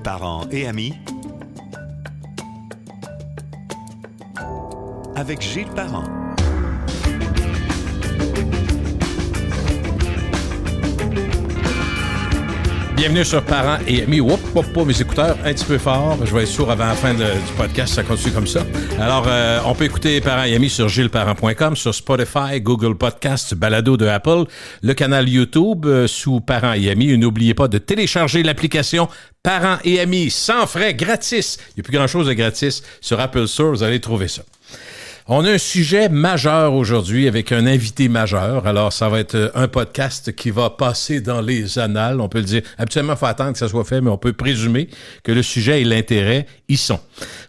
Parents et amis, avec Gilles Parent. Bienvenue sur Parents et amis. Oups, mes écouteurs un petit peu fort. Je vais être sourd avant la fin du podcast, ça continue comme ça. Alors, on peut écouter Parents et amis sur gillesparent.com, sur Spotify, Google Podcasts, Balado de Apple, le canal YouTube sous Parents et amis. Et n'oubliez pas de télécharger l'application Parents et amis sans frais, gratis. Il n'y a plus grand-chose de gratis. Sur Apple Store, vous allez trouver ça. On a un sujet majeur aujourd'hui avec un invité majeur. Alors, ça va être un podcast qui va passer dans les annales. On peut le dire. Habituellement, il faut attendre que ça soit fait, mais on peut présumer que le sujet et l'intérêt y sont.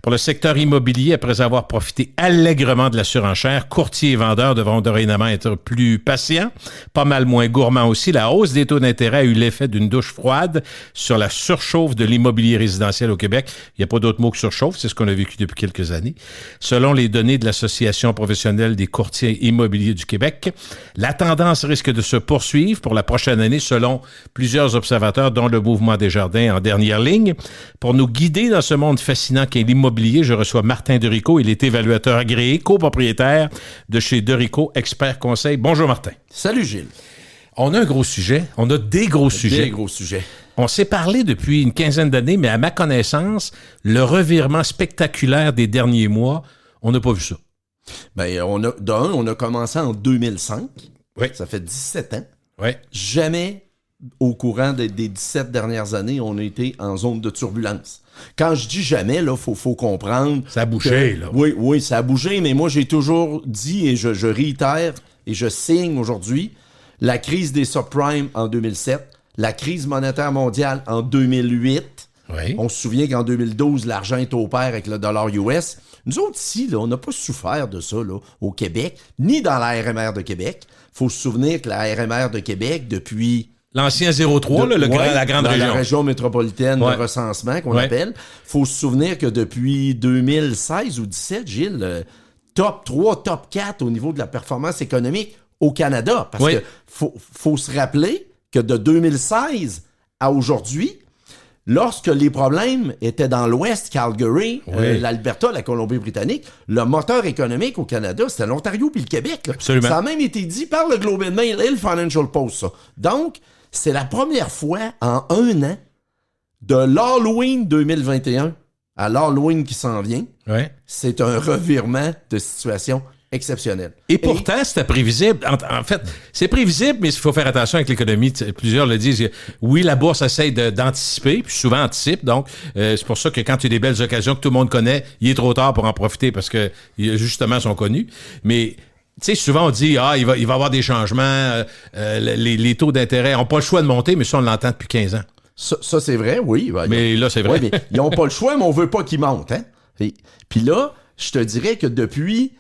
Pour le secteur immobilier, après avoir profité allègrement de la surenchère, courtiers et vendeurs devront dorénavant être plus patients, pas mal moins gourmands aussi. La hausse des taux d'intérêt a eu l'effet d'une douche froide sur la surchauffe de l'immobilier résidentiel au Québec. Il n'y a pas d'autre mot que surchauffe, c'est ce qu'on a vécu depuis quelques années. Selon les données de l'Association professionnelle des courtiers immobiliers du Québec, la tendance risque de se poursuivre pour la prochaine année selon plusieurs observateurs, dont le Mouvement Desjardins en dernière ligne. Pour nous guider dans ce monde fascinant qu'est l'immobilier, je reçois Martin Derico. Il est évaluateur agréé, copropriétaire de chez Derico Expert Conseil. Bonjour Martin. Salut Gilles. On a un gros sujet. On a des gros sujets. Des gros sujets. On s'est parlé depuis une quinzaine d'années, mais à ma connaissance, le revirement spectaculaire des derniers mois, on n'a pas vu ça. Ben, on a commencé en 2005. Oui. Ça fait 17 ans. Oui. Jamais, au courant des 17 dernières années, on a été en zone de turbulence. Quand je dis jamais, là, faut comprendre. Ça a bougé, là. Oui, ça a bougé, mais moi, j'ai toujours dit, et je réitère, et je signe aujourd'hui, la crise des subprimes en 2007, la crise monétaire mondiale en 2008. Oui. On se souvient qu'en 2012, l'argent est au pair avec le dollar US. Nous autres ici, là, on n'a pas souffert de ça là, au Québec, ni dans la RMR de Québec. Il faut se souvenir que la RMR de Québec, depuis... L'ancien 03, là, la grande région. La région métropolitaine de recensement qu'on appelle. Il faut se souvenir que depuis 2016 ou 2017, Gilles, top 3, top 4 au niveau de la performance économique au Canada. Parce que faut se rappeler que de 2016 à aujourd'hui, lorsque les problèmes étaient dans l'Ouest, Calgary, l'Alberta, la Colombie-Britannique, le moteur économique au Canada, c'était l'Ontario puis le Québec. Là. Absolument. Ça a même été dit par le Globe and Mail et le Financial Post. Ça. Donc, c'est la première fois en un an, de l'Halloween 2021 à l'Halloween qui s'en vient, c'est un revirement de situation exceptionnel. Et pourtant, c'était prévisible. En fait, c'est prévisible, mais il faut faire attention avec l'économie. Plusieurs le disent. Oui, la bourse essaie d'anticiper, puis souvent anticipe. Donc, c'est pour ça que quand il y a des belles occasions que tout le monde connaît, il est trop tard pour en profiter parce que justement, ils sont connus. Mais tu sais, souvent on dit il va y avoir des changements, les taux d'intérêt n'ont pas le choix de monter, mais ça, on l'entend depuis 15 ans. Ça c'est vrai, oui. Ben, mais là, c'est vrai. Oui, mais ils n'ont pas le choix, mais on veut pas qu'ils montent. Hein? Puis là, je te dirais que depuis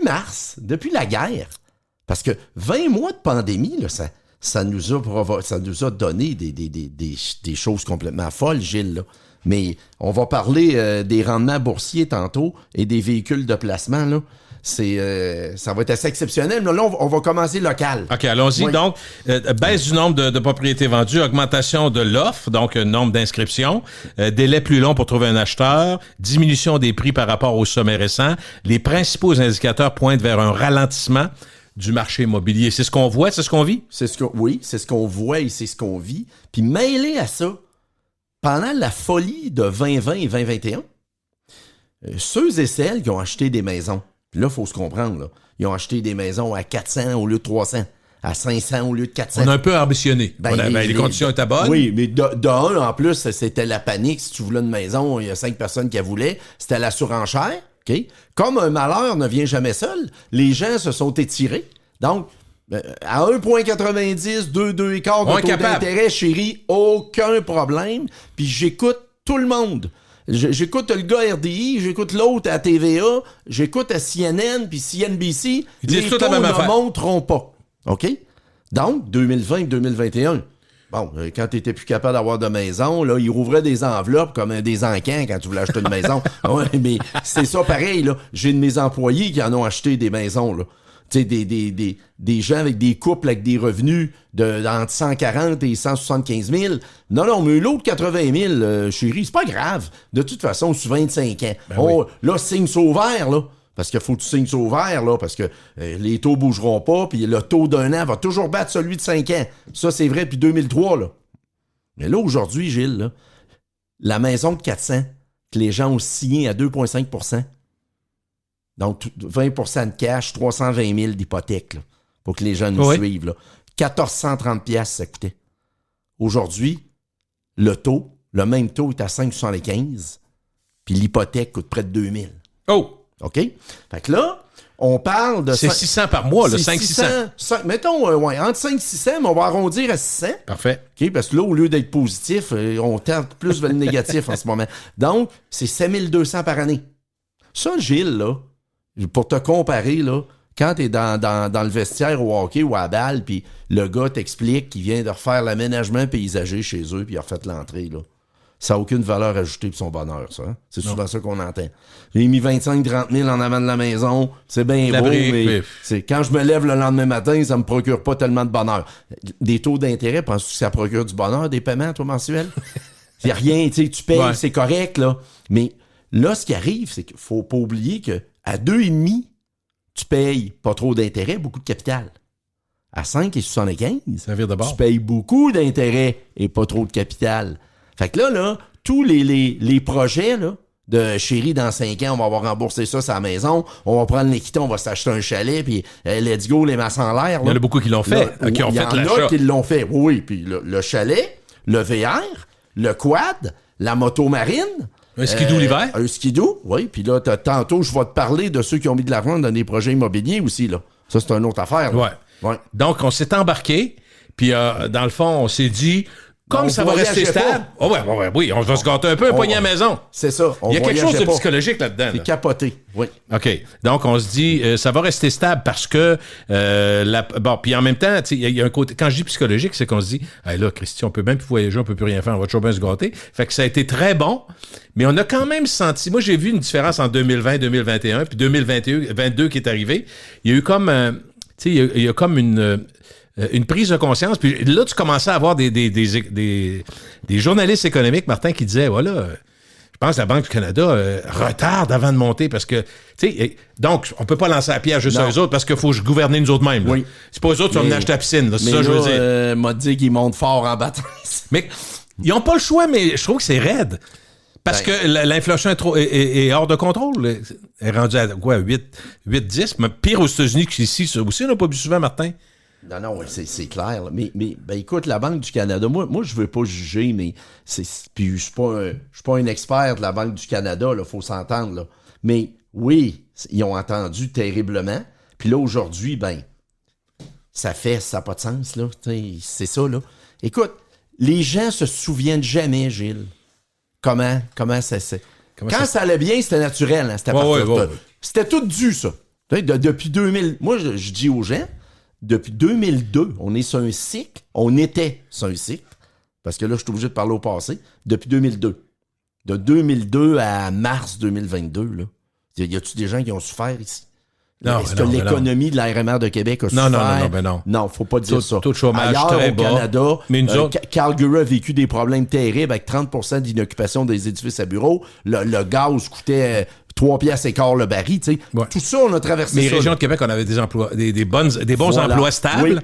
mars, depuis la guerre, parce que 20 mois de pandémie, là, ça nous a donné des choses complètement folles, Gilles. Là. Mais on va parler des rendements boursiers tantôt et des véhicules de placement. Là. Ça va être assez exceptionnel. Mais là, on va commencer local. OK, allons-y. Oui. Donc, baisse du nombre de propriétés vendues, augmentation de l'offre, donc nombre d'inscriptions, délai plus long pour trouver un acheteur, diminution des prix par rapport au sommet récent. Les principaux indicateurs pointent vers un ralentissement du marché immobilier. C'est ce qu'on voit, c'est ce qu'on vit? Oui, c'est ce qu'on voit et c'est ce qu'on vit. Puis mêlé à ça, pendant la folie de 2020 et 2021, ceux et celles qui ont acheté des maisons, là, il faut se comprendre, là, ils ont acheté des maisons à 400 au lieu de 300, à 500 au lieu de 400. On a un peu ambitionné. Les conditions étaient bonnes. Oui, mais d'un, en plus, c'était la panique. Si tu voulais une maison, il y a 5 personnes qui la voulaient. C'était la surenchère. Okay? Comme un malheur ne vient jamais seul, les gens se sont étirés. Donc, à 1,90, 2,15 de taux d'intérêt, chérie, aucun problème. Puis j'écoute tout le monde. J'écoute le gars RDI, j'écoute l'autre à TVA, j'écoute à CNN puis CNBC. Les taux ne monteront pas. OK? Donc, 2020-2021, bon, quand tu n'étais plus capable d'avoir de maison, là, ils rouvraient des enveloppes comme des encans quand tu voulais acheter une maison. Ouais, mais c'est ça pareil, là. J'ai de mes employés qui en ont acheté des maisons, là. Tu sais, des gens avec des couples avec des revenus entre 140 et 175 000. Non, mais l'autre 80 000, chérie, c'est pas grave. De toute façon, sur 25 ans. Ben oui. Là, signe ça au vert, là. Parce qu'il faut que tu signes ça au vert, là, parce que les taux bougeront pas, puis le taux d'un an va toujours battre celui de 5 ans. Ça, c'est vrai depuis 2003, là. Mais là, aujourd'hui, Gilles, là, la maison de 400, que les gens ont signé à 2,5 %, donc 20 % de cash, 320 000 d'hypothèque, là, pour que les gens nous suivent, là. 1430 $ ça coûtait. Aujourd'hui, le même taux est à 5,75, puis l'hypothèque coûte près de 2 000. Oh! OK? Fait que là, on parle de... C'est 600 par mois, là, 500-600. Mettons, entre 5 et 600, mais on va arrondir à 600. Parfait. OK? Parce que là, au lieu d'être positif, on tente plus vers le négatif en ce moment. Donc, c'est 7 200 par année. Ça, Gilles, là, pour te comparer, là, quand t'es dans le vestiaire au hockey ou à la balle, puis le gars t'explique qu'il vient de refaire l'aménagement paysager chez eux, puis il a refait l'entrée, là. Ça n'a aucune valeur ajoutée pour son bonheur, ça. Hein? C'est souvent ça qu'on entend. J'ai mis 25-30 000 en avant de la maison. C'est bien beau, mais quand je me lève le lendemain matin, ça me procure pas tellement de bonheur. Des taux d'intérêt, penses-tu que ça procure du bonheur, des paiements, toi, mensuels? Il n'y a rien, tu payes, c'est correct, là. Mais là, ce qui arrive, c'est qu'il faut pas oublier qu'à 2,5, tu payes pas trop d'intérêt, beaucoup de capital. À 5,75, ça vire de bord. Tu payes beaucoup d'intérêt et pas trop de capital. Fait que là, tous les projets, là, de chérie, dans 5 ans, on va avoir remboursé ça sa maison, on va prendre l'équité, on va s'acheter un chalet, puis let's go, les masses en l'air. Là. Il y en a beaucoup qui l'ont fait, qui ont fait l'achat. Il y en a qui l'ont fait, oui. Puis le chalet, le VR, le quad, la moto marine. Un skidoo l'hiver. Un skidoo, oui. Puis là, tantôt, je vais te parler de ceux qui ont mis de l'argent dans des projets immobiliers aussi, là. Ça, c'est une autre affaire. Là. Ouais. Donc, on s'est embarqué, puis dans le fond, on s'est dit... Comme ça va rester stable. Oh oui, on va se gâter un peu, un poignet à la maison. C'est ça. Il y a quelque chose de psychologique là-dedans. C'est capoté, oui. OK. Donc, on se dit, ça va rester stable parce que, bon, puis en même temps, il y a un côté, quand je dis psychologique, c'est qu'on se dit, hey, là, Christian, on peut même plus voyager, on peut plus rien faire, on va toujours bien se gâter. Fait que ça a été très bon, mais on a quand même senti, moi, j'ai vu une différence en 2020, 2021, puis 2022 qui est arrivé. Il y a eu comme, il y a comme une prise de conscience. Puis là, tu commençais à avoir des journalistes économiques, Martin, qui disaient, voilà, je pense que la Banque du Canada retarde avant de monter parce que, tu sais, donc, on peut pas lancer la pierre juste à eux autres parce qu'il faut gouverner nous autres mêmes. Oui. C'est pas eux autres qui vont venir acheter la piscine. Là, c'est ça, je veux dire. M'a dit qu'ils montent fort en bataille. Mais ils ont pas le choix, mais je trouve que c'est raide. Parce que l'inflation est hors de contrôle. Elle est rendue à quoi, 8-10? Mais pire aux États-Unis qu'ici. Ça aussi, on n'a pas vu souvent, Martin. Non, c'est clair. Là. Mais ben, écoute, la Banque du Canada, moi je veux pas juger, mais puis je suis pas un expert de la Banque du Canada, il faut s'entendre. Là. Mais oui, ils ont entendu terriblement. Puis là, aujourd'hui, ben, ça n'a pas de sens, là. C'est ça, là. Écoute, les gens se souviennent jamais, Gilles. Comment ça c'est. Quand ça allait bien, c'était naturel. Hein? C'était tout dû, ça. Depuis 2000, moi, je dis aux gens, depuis 2002, on est sur un cycle. On était sur un cycle. Parce que là, je suis obligé de parler au passé. Depuis 2002. De 2002 à mars 2022, là. Y a-tu des gens qui ont souffert ici? Non, est-ce que l'économie de la RMR de Québec a souffert? Non. Non, faut pas dire ça. Taux de chômage ailleurs, très au bas. Canada, mais Calgary a vécu des problèmes terribles avec 30% d'inoccupation des édifices à bureaux. Le gaz coûtait 3,15 $ le baril, tu sais. Ouais. Tout ça, on a traversé ça. Mais les régions de Québec, on avait des emplois, des bons emplois stables.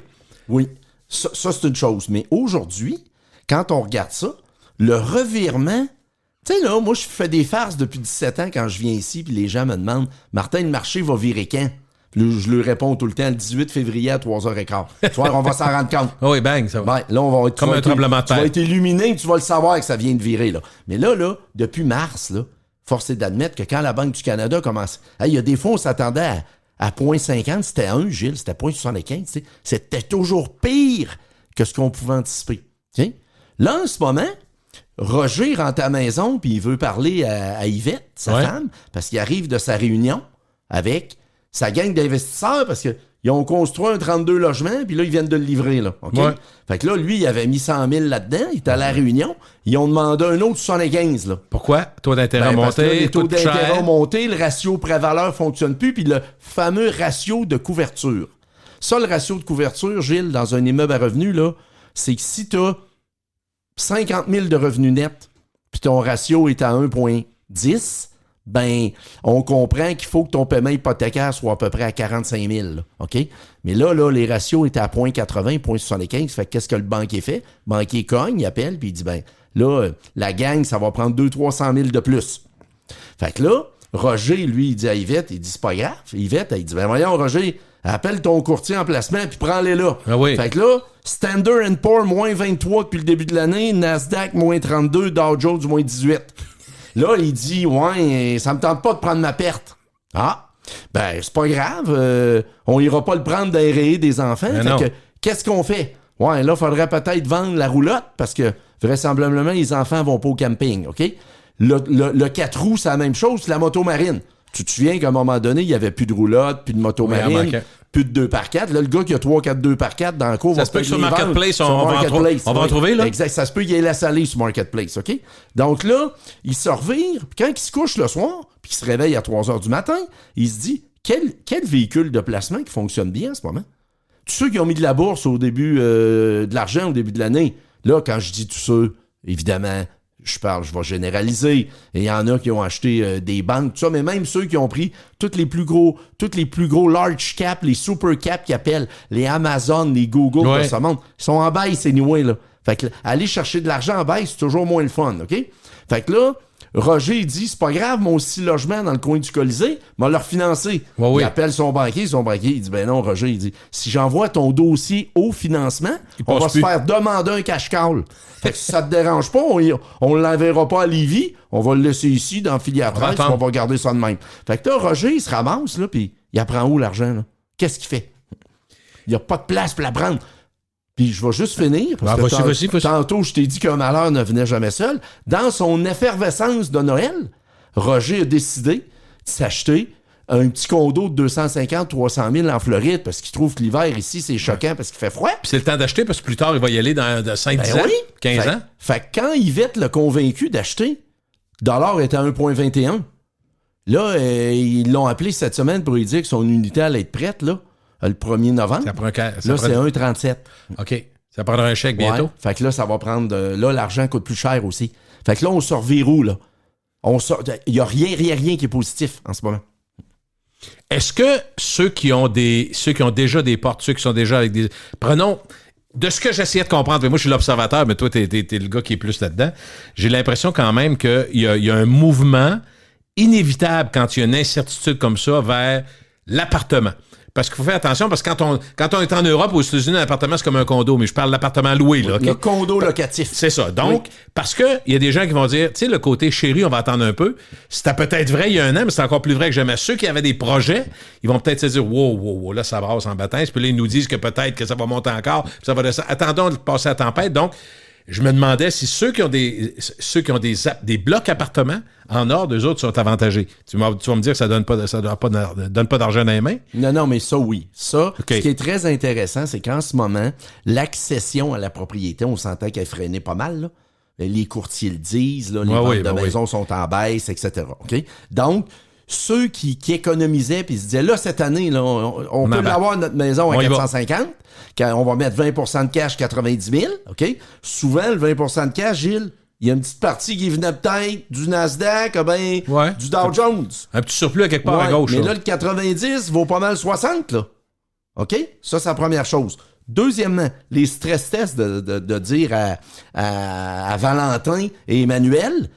Oui. Ça, c'est une chose. Mais aujourd'hui, quand on regarde ça, le revirement... Tu sais, là, moi, je fais des farces depuis 17 ans quand je viens ici, puis les gens me demandent « Martin, le marché va virer quand? » Puis je leur réponds tout le temps, le 18 février à 3h15. Ce soir, on va s'en rendre compte. Oh oui, bang, ça va. Ben, là, on va être... Comme un tremblement de terre. Tu vas être illuminé, tu vas le savoir que ça vient de virer, là. Mais là, depuis mars, là, force est d'admettre que quand la Banque du Canada commence... Il y a des fois, on s'attendait à 0,50, c'était 1, Gilles, c'était 0,75. C'était toujours pire que ce qu'on pouvait anticiper. T'sais? Là, en ce moment... Roger rentre à la maison puis il veut parler à Yvette, sa femme, parce qu'il arrive de sa réunion avec sa gang d'investisseurs parce qu'il ils ont construit un 32 logements, puis là, ils viennent de le livrer, là. OK? Ouais. Fait que là, lui, il avait mis 100 000 là-dedans, il était à la Réunion, ils ont demandé un autre 75, là. Pourquoi? Taux d'intérêt Parce que là, monté, les taux coûte d'intérêt cher. ont monté, le ratio prêt-valeur fonctionne plus, puis le fameux ratio de couverture. Ça, le ratio de couverture, Gilles, dans un immeuble à revenus, là, c'est que si tu as 50 000 de revenus nets, puis ton ratio est à 1,10, ben, on comprend qu'il faut que ton paiement hypothécaire soit à peu près à 45 000, là, OK? Mais là, les ratios étaient à 0,80, 0,75, fait que qu'est-ce que le banquier fait? Le banquier cogne, il appelle, puis il dit, ben, là, la gang, ça va prendre 200-300 000 de plus. Fait que là, Roger, lui, il dit à Yvette, il dit, c'est pas grave. Yvette, il dit, ben voyons, Roger, appelle ton courtier en placement, puis prends-les là. Ah oui. Fait que là, Standard & Poor's, moins 23 depuis le début de l'année, Nasdaq, moins 32, Dow Jones, moins 18. Là, il dit, ouais, ça me tente pas de prendre ma perte. Ah, ben, c'est pas grave, on ira pas le prendre d'aérer des enfants. Mais fait non. que, qu'est-ce qu'on fait? Ouais, là, faudrait peut-être vendre la roulotte, parce que, vraisemblablement, les enfants vont pas au camping, OK? Le 4 roues, c'est la même chose, c'est la moto marine. Tu te souviens qu'à un moment donné, il n'y avait plus de roulotte, plus de moto Oui, marine, manquait. plus de 2x4. Là, le gars qui a 3-4 2x4 dans le cours Ça va se peut que peut-être sur les vendre. Marketplace, Sur on va en Marketplace, on va en oui. trouver, là? Exact, ça se peut qu'il ait la salée sur Marketplace, OK? Donc là, il se revire, puis quand il se couche le soir, puis il se réveille à 3 heures du matin, il se dit, quel véhicule de placement qui fonctionne bien en ce moment? Tous ceux qui ont mis de la bourse au début, de l'argent au début de l'année, là, quand je dis tous ceux, évidemment, je vais généraliser. Et il y en a qui ont acheté des banques, tout ça, mais même ceux qui ont pris tous les plus gros large cap, les super cap qu'ils appellent, les Amazon, les Google Ouais. de ce monde, ils sont en baisse anyway, là. Fait que aller chercher de l'argent en baisse, c'est toujours moins le fun, OK? Fait que là, Roger, il dit, c'est pas grave, mon 6 logements dans le coin du Colisée, m'a leur financé. Ouais, oui. Il appelle son banquier, il dit, ben non, Roger, il dit, si j'envoie ton dossier au financement, on va passe se plus. faire demander un cash call. Fait que si ça te dérange pas, on l'enverra pas à Lévis, on va le laisser ici dans filière 13, puis on va garder ça de même. Fait que là, Roger, il se ramasse, là, puis il apprend où l'argent, là? Qu'est-ce qu'il fait? Il n'y a pas de place pour la prendre. Puis je vais juste finir, parce que vas-y. tantôt, je t'ai dit qu'un malheur ne venait jamais seul. Dans son effervescence de Noël, Roger a décidé de s'acheter un petit condo de 250-300 000 en Floride, parce qu'il trouve que l'hiver ici, c'est choquant parce qu'il fait froid. Puis c'est le temps d'acheter, parce que plus tard, il va y aller dans 5-10 ans, 15 ans. Fait que quand Yvette l'a convaincu d'acheter, le dollar était à 1,21. Là, ils l'ont appelé cette semaine pour lui dire que son unité allait être prête, là, le 1er novembre. Ça prend Là, c'est 1,37. OK. Ça prendra un chèque bientôt. Ouais. Fait que là, ça va prendre... là, l'argent coûte plus cher aussi. Fait que là, on sort verrou, là. Il n'y a rien qui est positif en ce moment. Est-ce que ceux qui ont déjà des portes, ceux qui sont déjà avec des... Prenons... De ce que j'essayais de comprendre, moi je suis l'observateur, mais toi t'es le gars qui est plus là-dedans, j'ai l'impression quand même qu'il y a un mouvement inévitable quand il y a une incertitude comme ça vers l'appartement. Parce qu'il faut faire attention, parce que quand on est en Europe, aux États-Unis, un appartement, c'est comme un condo, mais je parle de l'appartement loué. Là, okay? Le condo locatif. C'est ça. Donc, parce que il y a des gens qui vont dire, tu sais, le côté chéri, on va attendre un peu. C'était peut-être vrai il y a un an, mais c'est encore plus vrai que jamais. Ceux qui avaient des projets, ils vont peut-être se dire, wow, là, ça brasse en baptême. Puis là, ils nous disent que peut-être que ça va monter encore, puis ça va descendre. Attendons de passer la tempête. Donc, je me demandais si ceux qui ont des blocs appartements en or, eux autres sont avantagés. Tu vas me dire que ça donne pas d'argent dans les mains? Non, mais ça, oui. Ça, Okay. Ce qui est très intéressant, c'est qu'en ce moment, l'accession à la propriété, on s'entend qu'elle est freinée pas mal, là. Les courtiers le disent, là, les ventes de maisons sont en baisse, etc. OK? Donc, ceux qui économisaient puis se disaient, là, cette année, là, on peut l'avoir notre maison à 450, on va mettre 20% de cash, 90 000, OK? Souvent, le 20% de cash, Gilles, il y a une petite partie qui venait peut-être du Nasdaq, du Dow Jones. Un petit surplus à quelque part à gauche. Mais là, le 90 vaut pas mal 60, là. OK? Ça, c'est la première chose. Deuxièmement, les stress tests de dire à Valentin et Emmanuel,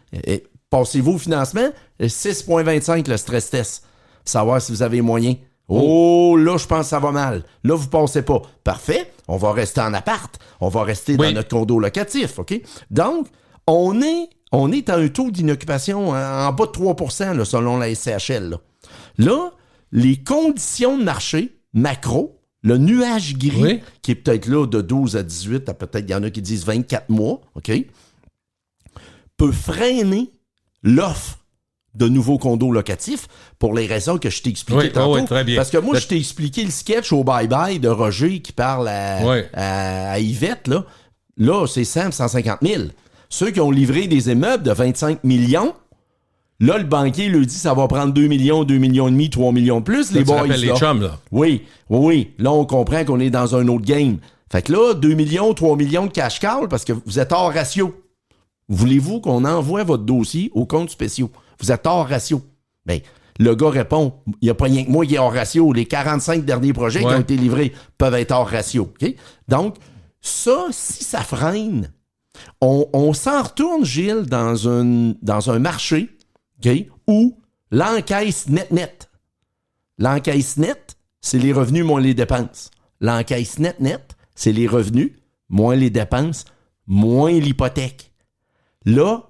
passez-vous au financement, 6,25 le stress test. Savoir si vous avez moyen. Oh, là, je pense que ça va mal. Là, vous passez pas. Parfait. On va rester en appart. On va rester dans notre condo locatif. OK? Donc, on est à un taux d'inoccupation en bas de 3%, là, selon la SCHL. Là, les conditions de marché macro, le nuage gris, qui est peut-être là de 12 à 18, peut-être il y en a qui disent 24 mois, OK, peut freiner l'offre de nouveaux condos locatifs pour les raisons que je t'ai expliquées tantôt. Oui, très bien. Parce que moi, je t'ai expliqué le sketch au bye-bye de Roger qui parle à Yvette. Là, c'est simple, 150 000. Ceux qui ont livré des immeubles de 25 millions, là, le banquier lui dit ça va prendre 2 millions, 2 millions et demi, 3 millions de plus. Là, les boys, les chums, là. Oui. Là, on comprend qu'on est dans un autre game. Fait que là, 2 millions, 3 millions de cash call parce que vous êtes hors ratio. Voulez-vous qu'on envoie votre dossier aux comptes spéciaux? Vous êtes hors ratio. Bien, le gars répond, il n'y a pas rien que moi qui est hors ratio. Les 45 derniers projets qui ont été livrés peuvent être hors ratio. Okay? Donc, ça, si ça freine, on s'en retourne, Gilles, dans un marché où l'encaisse net. L'encaisse net, c'est les revenus moins les dépenses. L'encaisse net, c'est les revenus moins les dépenses, moins l'hypothèque. Là,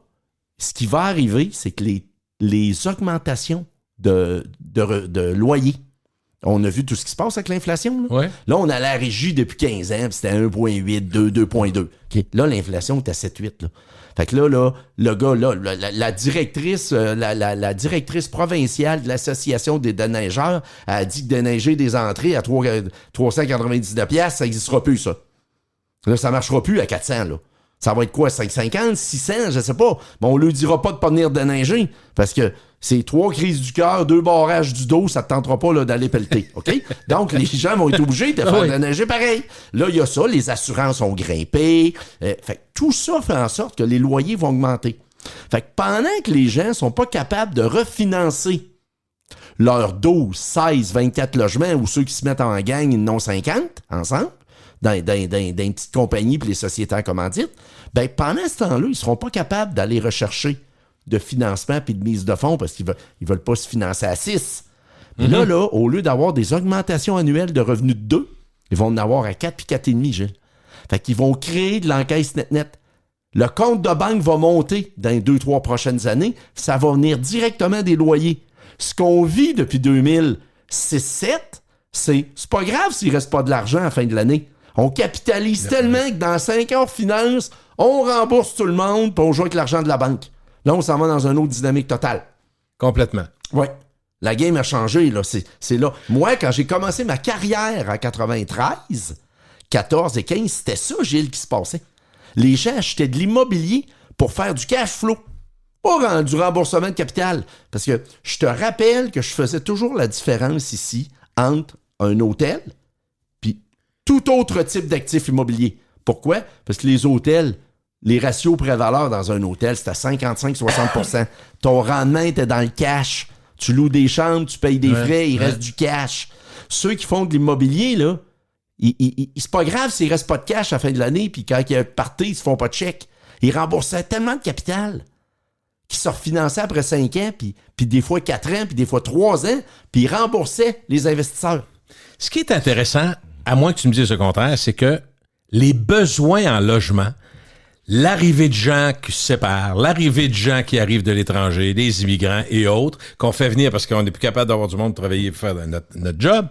ce qui va arriver, c'est que les augmentations de loyers, on a vu tout ce qui se passe avec l'inflation. Là, là on a la régie depuis 15 ans, puis c'était 1,8, 2, 2,2. Okay. Là, l'inflation est à 7,8. Là. Fait que là, le gars, là, la directrice provinciale de l'Association des déneigeurs a dit que déneiger des entrées à 399$, ça n'existera plus, ça. Là, ça ne marchera plus à 400, là. Ça va être quoi, 550, 600, je sais pas. Mais on ne lui dira pas de pas venir déneiger, parce que c'est 3 crises du cœur, 2 barrages du dos, ça ne te tentera pas là, d'aller pelleter, OK? Donc, les gens vont être obligés de faire déneiger pareil. Là, il y a ça, les assurances ont grimpé. Fait que tout ça fait en sorte que les loyers vont augmenter. Fait que pendant que les gens ne sont pas capables de refinancer leurs 12, 16, 24 logements, ou ceux qui se mettent en gang, ils en ont 50 ensemble, dans une petite compagnie puis les sociétaires commandites, ben pendant ce temps-là, ils ne seront pas capables d'aller rechercher de financement puis de mise de fonds parce qu'ils veulent pas se financer à 6. Puis là, au lieu d'avoir des augmentations annuelles de revenus de 2, ils vont en avoir à 4 puis 4,5, Gilles. Fait qu'ils vont créer de l'encaisse net. Le compte de banque va monter dans les 2-3 prochaines années. Ça va venir directement des loyers. Ce qu'on vit depuis 2006-7, c'est pas grave s'il ne reste pas de l'argent à la fin de l'année. On capitalise tellement que dans 5 ans, finance, on rembourse tout le monde puis on joue avec l'argent de la banque. Là, on s'en va dans une autre dynamique totale. Complètement. Oui. La game a changé, là. C'est là. Moi, quand j'ai commencé ma carrière en 93, 14 et 15, c'était ça, Gilles, qui se passait. Les gens achetaient de l'immobilier pour faire du cash flow. Pas du remboursement de capital. Parce que je te rappelle que je faisais toujours la différence ici entre un hôtel puis tout autre type d'actif immobilier. Pourquoi? Parce que les hôtels, les ratios pré-valeur dans un hôtel, c'était à 55-60%. Ton rendement était dans le cash. Tu loues des chambres, tu payes des frais, il reste du cash. Ceux qui font de l'immobilier, là, c'est pas grave s'il reste pas de cash à la fin de l'année, puis quand il y a un party, ils se font pas de chèque. Ils remboursaient tellement de capital qu'ils se refinançaient après 5 ans, puis des fois 4 ans, puis des fois 3 ans, puis ils remboursaient les investisseurs. Ce qui est intéressant, à moins que tu me dises le contraire, c'est que les besoins en logement, l'arrivée de gens qui se séparent, l'arrivée de gens qui arrivent de l'étranger, des immigrants et autres, qu'on fait venir parce qu'on n'est plus capable d'avoir du monde pour travailler pour faire notre job.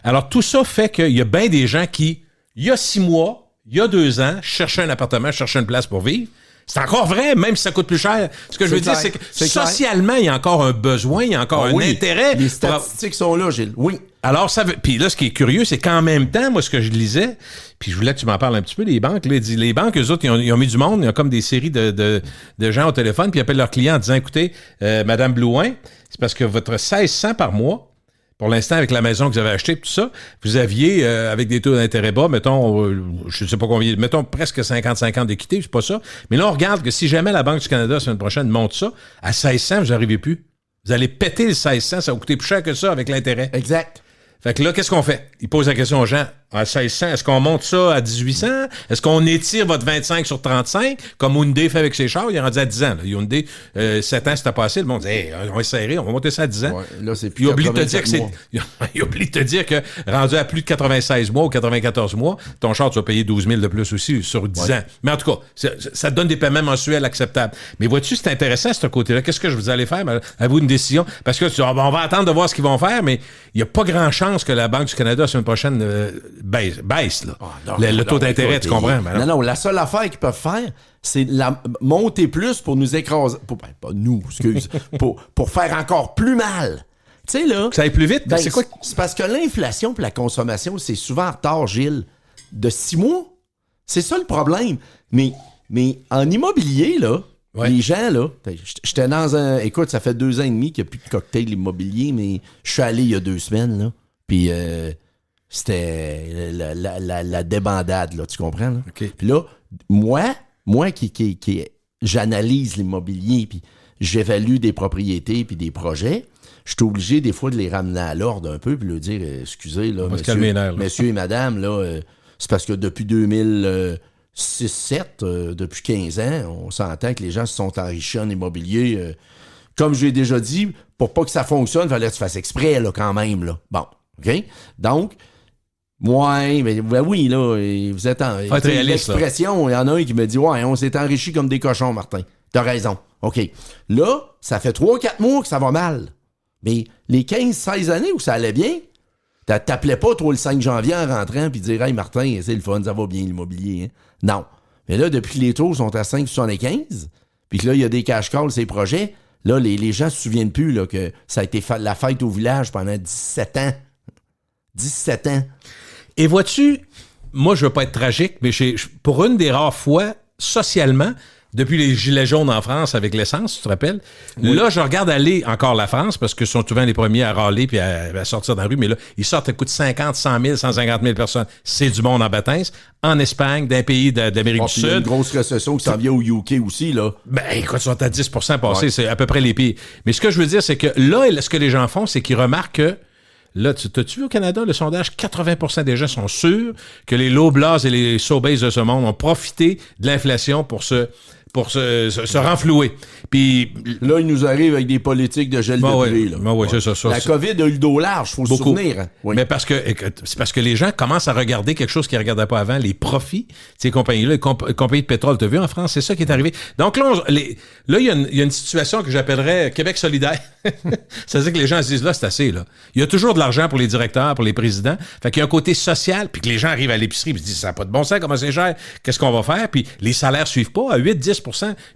Alors, tout ça fait qu'il y a bien des gens qui, il y a 6 mois, il y a 2 ans, cherchaient un appartement, cherchaient une place pour vivre. C'est encore vrai, même si ça coûte plus cher. Ce que je veux dire, c'est que socialement, il y a encore un besoin, il y a encore un intérêt. Les statistiques sont là, Gilles. Oui. Alors, puis là, ce qui est curieux, c'est qu'en même temps, moi, ce que je lisais, puis je voulais que tu m'en parles un petit peu, les banques, là, les banques, eux autres, ils ont mis du monde, il y a comme des séries de gens au téléphone, puis ils appellent leurs clients en disant, écoutez, Madame Blouin, c'est parce que votre 1600 par mois, pour l'instant, avec la maison que vous avez achetée, tout ça, vous aviez, avec des taux d'intérêt bas, mettons, je ne sais pas combien, mettons presque 50-50 d'équité, c'est pas ça. Mais là, on regarde que si jamais la Banque du Canada, la semaine prochaine, monte ça, à 1600, vous n'arrivez plus. Vous allez péter le 1600, ça va coûter plus cher que ça avec l'intérêt. Exact. Fait que là, qu'est-ce qu'on fait? Il pose la question aux gens, à 1600, est-ce qu'on monte ça à 1800? Est-ce qu'on étire votre 25 sur 35, comme Hyundai fait avec ses chars? Il est rendu à 10 ans. Là. Hyundai, 7 ans, c'était passé. Le monde dit, hey, on va serrer, on va monter ça à 10 ans. Ouais, là, c'est plus il oublie de te dire que il oublie de te dire que rendu à plus de 96 mois ou 94 mois, ton char, tu vas payer 12 000 de plus aussi sur 10 ans. Mais en tout cas, ça te donne des paiements mensuels acceptables. Mais vois-tu, c'est intéressant, ce côté-là. Qu'est-ce que vous allez faire? À vous une décision. Parce que on va attendre de voir ce qu'ils vont faire, mais il n'y a pas grand chance que la Banque du Canada, la semaine prochaine, baisse là. Non, Le taux d'intérêt, tu comprends? Non, la seule affaire qu'ils peuvent faire, c'est monter plus pour nous écraser. Pas nous, excuse. pour faire encore plus mal. Tu sais, là. Que ça aille plus vite? C'est quoi? C'est parce que l'inflation et la consommation, c'est souvent en retard, Gilles. De 6 mois. C'est ça le problème. Mais en immobilier, là, les gens, là, j'étais dans un. Écoute, ça fait 2 ans et demi qu'il n'y a plus de cocktail immobilier, mais je suis allé il y a 2 semaines, là. Puis c'était la débandade, là, tu comprends? Là? Okay. Puis là, moi qui j'analyse l'immobilier, puis j'évalue des propriétés, puis des projets, je suis obligé des fois de les ramener à l'ordre un peu, puis leur dire, excusez, là, messieurs et madame, là, c'est parce que depuis 2006-7, depuis 15 ans, on s'entend que les gens se sont enrichis en immobilier. Comme j'ai déjà dit, pour pas que ça fonctionne, il fallait que tu fasses exprès, là, quand même, là. Bon, OK? Donc, ouais, ben oui, là, vous êtes en... Faut être réaliste, l'expression, il y en a un qui me dit, ouais, on s'est enrichi comme des cochons, Martin. T'as raison. OK. Là, ça fait 3-4 mois que ça va mal. Mais les 15-16 années où ça allait bien, t'appelais pas, toi, le 5 janvier en rentrant puis dire, hey, Martin, c'est le fun, ça va bien l'immobilier. Hein? Non. Mais là, depuis que les taux sont à 5,75, puis que là, il y a des cash calls, ces projets, là, les gens se souviennent plus là, que ça a été la fête au village pendant 17 ans. 17 ans. Et vois-tu, moi, je veux pas être tragique, mais pour une des rares fois, socialement, depuis les gilets jaunes en France avec l'essence, tu te rappelles? Oui. Là, je regarde aller encore la France parce que ce sont souvent les premiers à râler puis à sortir dans la rue. Mais là, ils sortent, écoute, 50, 100 000, 150 000 personnes. C'est du monde en baptême. En Espagne, d'un pays d'Amérique du Sud. Il y a une grosse récession qui s'en vient au UK aussi, là. Ben, écoute, ils sont à 10 passés. Ouais. C'est à peu près les pays. Mais ce que je veux dire, c'est que là, ce que les gens font, c'est qu'ils remarquent que là, t'as-tu vu au Canada, le sondage, 80% des gens sont sûrs que les Loblaws et les Sobeys de ce monde ont profité de l'inflation pour se renflouer. Puis là, il nous arrive avec des politiques de gel de prix. Oui, c'est ça. La COVID a eu le dos large, faut se souvenir. Hein? Oui. Mais c'est parce que les gens commencent à regarder quelque chose qu'ils ne regardaient pas avant, les profits de ces compagnies-là, les compagnies de pétrole. T'as vu en France, c'est ça qui est arrivé. Donc là, il y a une situation que j'appellerais Québec solidaire. C'est-à-dire que les gens se disent, là, c'est assez. Là. Il y a toujours de l'argent pour les directeurs, pour les présidents. Fait qu'il y a un côté social, puis que les gens arrivent à l'épicerie et se disent, ça n'a pas de bon sens, comment c'est cher, qu'est-ce qu'on va faire? Puis les salaires suivent pas à 8-10%.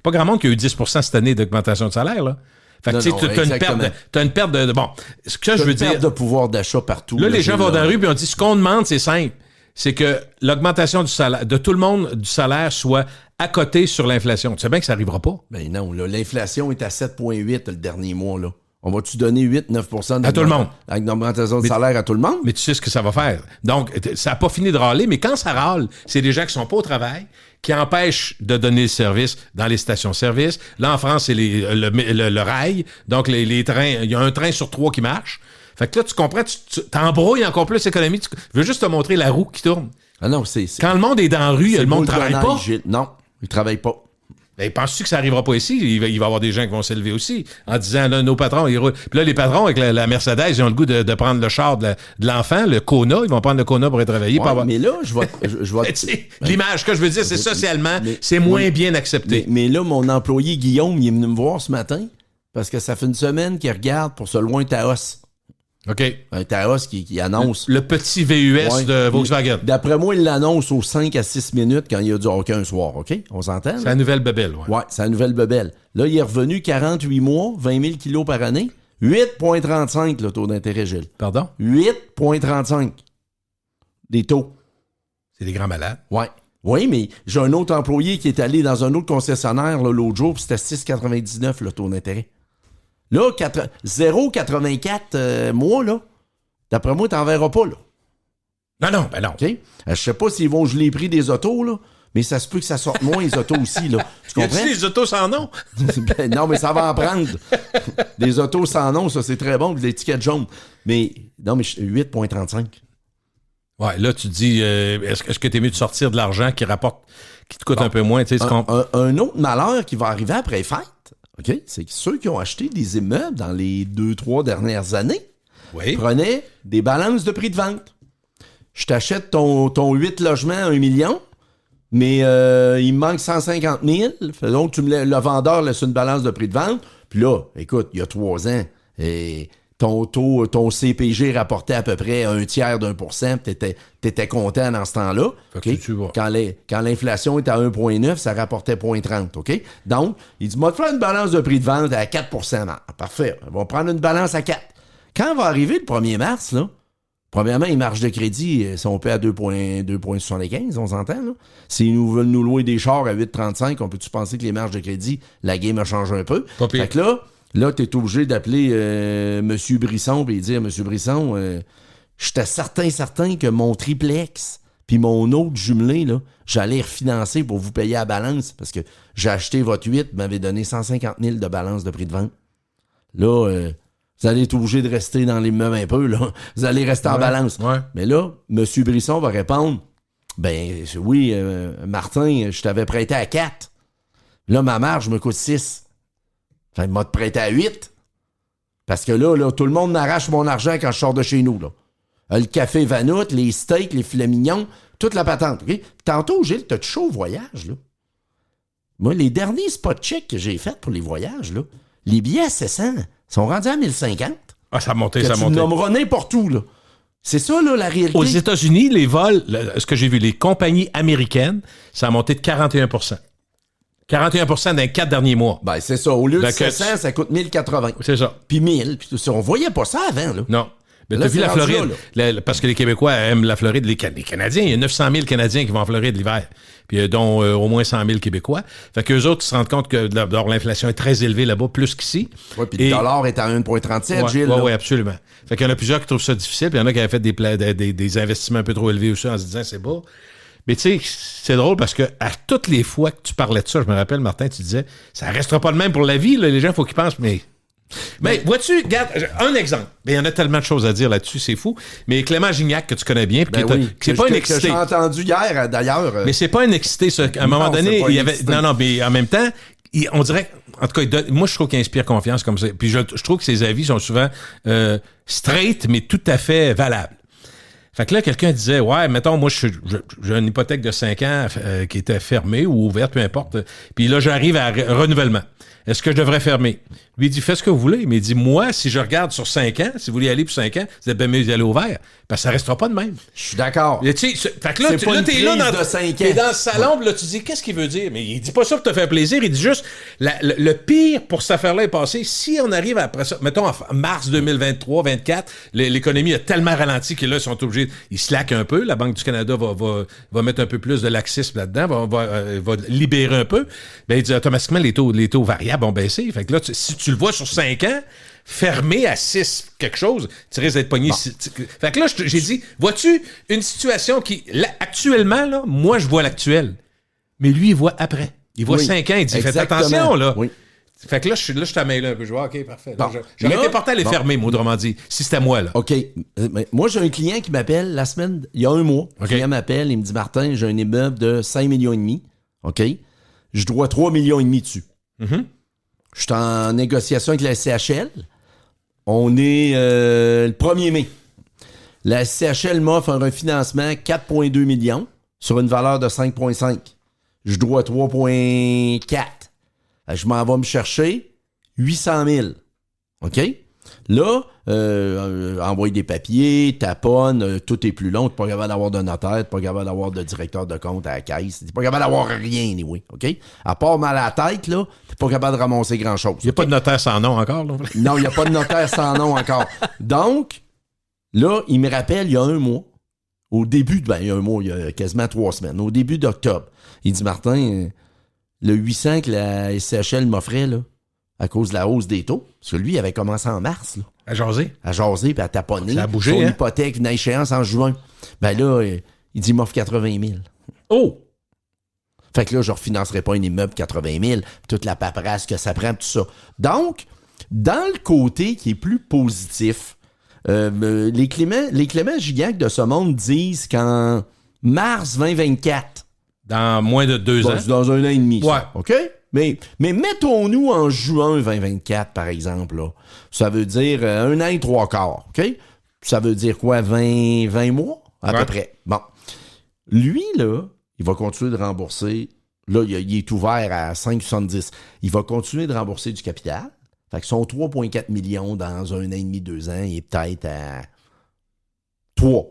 Pas grand monde qui a eu 10% cette année d'augmentation de salaire, là. Fait que tu as une perte de... Bon, ce que je veux dire... une perte de pouvoir d'achat partout. Là, les gens vont dans la rue et on dit, ce qu'on demande, c'est simple. C'est que l'augmentation du salaire, de tout le monde, du salaire soit à côté sur l'inflation. Tu sais bien que ça n'arrivera pas. Ben non, là, l'inflation est à 7,8 le dernier mois, là. On va-tu donner 8-9% à tout le monde? Avec une augmentation de salaire à tout le monde? Mais tu sais ce que ça va faire. Donc, ça n'a pas fini de râler, mais quand ça râle, c'est des gens qui sont pas au travail, qui empêchent de donner le service dans les stations-service. Là, en France, c'est le rail. Donc, les trains, il y a un train sur 3 qui marche. Fait que là, tu comprends, tu t'embrouilles encore plus l'économie. Je veux juste te montrer la roue qui tourne. Ah non, c'est... Quand le monde est dans la rue, le monde ne travaille pas. Non, il ne travaille pas. Ben, penses-tu que ça n'arrivera pas ici? Il va y avoir des gens qui vont s'élever aussi en disant, là, nos patrons, ils roulent. Puis là, les patrons, avec la Mercedes, ils ont le goût de prendre le char de l'enfant, le Kona. Ils vont prendre le Kona pour aller travailler. Ouais, mais là, je vois... L'image que je veux dire, c'est socialement, c'est moins bien accepté. Mais là, mon employé Guillaume, il est venu me voir ce matin parce que ça fait une semaine qu'il regarde pour se loin Taos. OK. Un Taos qui annonce... Le petit VUS de Volkswagen. D'après moi, il l'annonce aux 5 à 6 minutes quand il y a du hockey un soir, OK? On s'entend? C'est la nouvelle bebelle, ouais. Ouais, c'est la nouvelle bebelle. Là, il est revenu 48 mois, 20 000 kilos par année, 8,35 le taux d'intérêt, Gilles. Pardon? 8,35 des taux. C'est des grands malades. Ouais. Oui, mais j'ai un autre employé qui est allé dans un autre concessionnaire là, l'autre jour, puis c'était 6,99 le taux d'intérêt. Là, 0,84 mois, là, d'après moi, t'en verras pas, là. Non, ben non. Okay? Je sais pas s'ils vont geler les prix des autos, là, mais ça se peut que ça sorte moins, les autos aussi, là. Tu comprends? Y a-t-il les autos sans nom? Ben, non, mais ça va en prendre. Des autos sans nom, ça, c'est très bon, des étiquettes jaunes. Mais, non, mais 8,35. Ouais, là, tu dis, est-ce que t'es mieux de sortir de l'argent qui te coûte un peu moins, tu sais, un autre malheur qui va arriver après les fêtes, OK? C'est que ceux qui ont acheté des immeubles dans les 2-3 dernières années prenaient des balances de prix de vente. Je t'achète ton 8 logements à 1 million, mais il me manque 150 000. Donc, le vendeur laisse une balance de prix de vente. Puis là, écoute, il y a 3 ans, et ton CPG rapportait à peu près 1/3%, puis t'étais content dans ce temps-là. Okay? Quand l'inflation était à 1,9, ça rapportait 0,30. OK? Donc, il dit, moi, te faire une balance de prix de vente à 4%. Parfait. On va prendre une balance à 4. Quand va arriver le 1er mars, là, premièrement, les marges de crédit sont pas à 2,75, on s'entend, là. S'ils nous veulent nous louer des chars à 8,35, on peut-tu penser que les marges de crédit, la game a changé un peu? Fait que là, t'es obligé d'appeler M. Brisson et dire, M. Brisson, j'étais certain que mon triplex puis mon autre jumelé, là, j'allais refinancer pour vous payer à balance parce que j'ai acheté votre 8, vous m'avez donné 150 000 de balance de prix de vente. Là, vous allez être obligé de rester dans les meubles un peu, là. Vous allez rester en balance. Ouais. Mais là, M. Brisson va répondre, ben oui, Martin, je t'avais prêté à 4. Là, ma marge me coûte 6. Enfin, il m'a prêté à 8. Parce que là, tout le monde m'arrache mon argent quand je sors de chez nous, là. Le café Vanout, les steaks, les filets mignons, toute la patente, OK? Tantôt, Gilles, t'as chaud au voyage, là. Moi, les derniers spot checks que j'ai faits pour les voyages, là, les billets à 700 sont rendus à 1050. Ah, ça a monté, ça a monté. Tu nommeras n'importe où, là. C'est ça, là, la réalité. Aux États-Unis, les vols, ce que j'ai vu, les compagnies américaines, ça a monté de 41%. 41% dans les 4 derniers mois. Ben, c'est ça. Au lieu de 700, ça coûte 1080. C'est ça. Puis 1000. Puis tout ça. On voyait pas ça avant, là. Non. Mais t'as vu la Floride? Parce que les Québécois aiment la Floride. Les Canadiens, il y a 900 000 Canadiens qui vont en Floride l'hiver. Puis dont au moins 100 000 Québécois. Fait qu'eux autres, ils se rendent compte que l'inflation est très élevée là-bas, plus qu'ici. Oui, puis le dollar est à 1,37, Gilles. Oui, absolument. Fait qu'il y en a plusieurs qui trouvent ça difficile. Puis il y en a qui avaient fait des investissements un peu trop élevés aussi en se disant c'est bas. Mais tu sais, c'est drôle parce que à toutes les fois que tu parlais de ça, je me rappelle, Martin, tu disais, ça restera pas le même pour la vie, là. Les gens, il faut qu'ils pensent, mais vois-tu, regarde, un exemple. Il y en a tellement de choses à dire là-dessus, c'est fou. Mais Clément Gignac, que tu connais bien, c'est pas un excité. Que j'ai entendu hier, d'ailleurs. Mais c'est pas un excité, ça. À un moment donné, il y avait. Non, mais en même temps, on dirait. En tout cas, moi, je trouve qu'il inspire confiance comme ça. Puis je trouve que ses avis sont souvent straight, mais tout à fait valables. Fait que là, quelqu'un disait, ouais, mettons, moi, j'ai une hypothèque de 5 ans qui était fermée ou ouverte, peu importe. Puis là, j'arrive à renouvellement. Est-ce que je devrais fermer? Lui, il dit, fais ce que vous voulez. Mais il dit, moi, si je regarde sur 5 ans, si vous voulez y aller pour 5 ans, vous êtes bien mieux d'y aller ouvert. Parce que ça restera pas de même. Je suis d'accord. Fait que là, t'es là t'es dans le salon, puis là, tu dis, qu'est-ce qu'il veut dire? Mais il dit pas ça pour te faire plaisir. Il dit juste, le pire pour cette affaire-là est passé. Si on arrive après ça, mettons, en mars 2023-24, l'économie a tellement ralenti que là, ils sont obligés, ils slackent un peu. La Banque du Canada va mettre un peu plus de laxisme là-dedans, va libérer un peu. Ben, il dit, automatiquement, les taux variables ont baissé. Fait que là, si tu le vois sur 5 ans, fermé à 6 quelque chose, tu risques d'être pogné. Bon. Fait que là, j'ai dit, vois-tu une situation qui, là, actuellement, là, moi, je vois l'actuel. Mais lui, il voit après. Il voit 5 ans, il dit, faites attention, là. Oui. Fait que là, je t'amène un peu. Je vois, OK, parfait. Bon. J'aurais été porté à les fermer, autrement dit, si c'était moi, là. OK. Moi, j'ai un client qui m'appelle il y a un mois. Okay. Le client m'appelle, il me dit, Martin, j'ai un immeuble de 5,5 millions. OK? Je dois 3,5 millions dessus. Mm-hmm. Je suis en négociation avec la SCHL. On est le 1er mai. La SCHL m'offre un refinancement 4,2 millions sur une valeur de 5,5. Je dois 3,4. Je m'en vais me chercher 800 000. OK? Là, envoyer des papiers, taponne, tout est plus long. Tu n'es pas capable d'avoir de notaire, tu n'es pas capable d'avoir de directeur de compte à la caisse. Tu n'es pas capable d'avoir rien, anyway, OK? À part mal à la tête, là, tu n'es pas capable de ramasser grand-chose. Il n'y a pas de notaire sans nom encore, là? Non, il n'y a pas de notaire sans nom encore. Donc, là, il me rappelle, il y a un mois, au début, il y a un mois, il y a quasiment 3 semaines, au début d'octobre, il dit, Martin, le 800 que la SCHL m'offrait, là, à cause de la hausse des taux. Parce que lui, il avait commencé en mars. Là, à jaser. À jaser, puis à taponner. Ça a bougé, son hein? hypothèque venait à échéance en juin. Ben là, il dit, il m'offre 80 000. Oh! Fait que là, je ne refinancerai pas un immeuble 80 000, toute la paperasse que ça prend, tout ça. Donc, dans le côté qui est plus positif, les Clément Gignac de ce monde disent qu'en mars 2024... Dans moins de 2 ans. Dans 1 an et demi. Ouais. Ça, OK? Mais mettons-nous en juin 2024, par exemple. Là. Ça veut dire 1 an et 3 quarts. OK? Ça veut dire quoi? 20 mois? À peu près. Bon. Lui, là, il va continuer de rembourser. Là, il est ouvert à 5,70. Il va continuer de rembourser du capital Fait que son 3,4 millions dans 1 an et demi, 2 ans, il est peut-être à 3.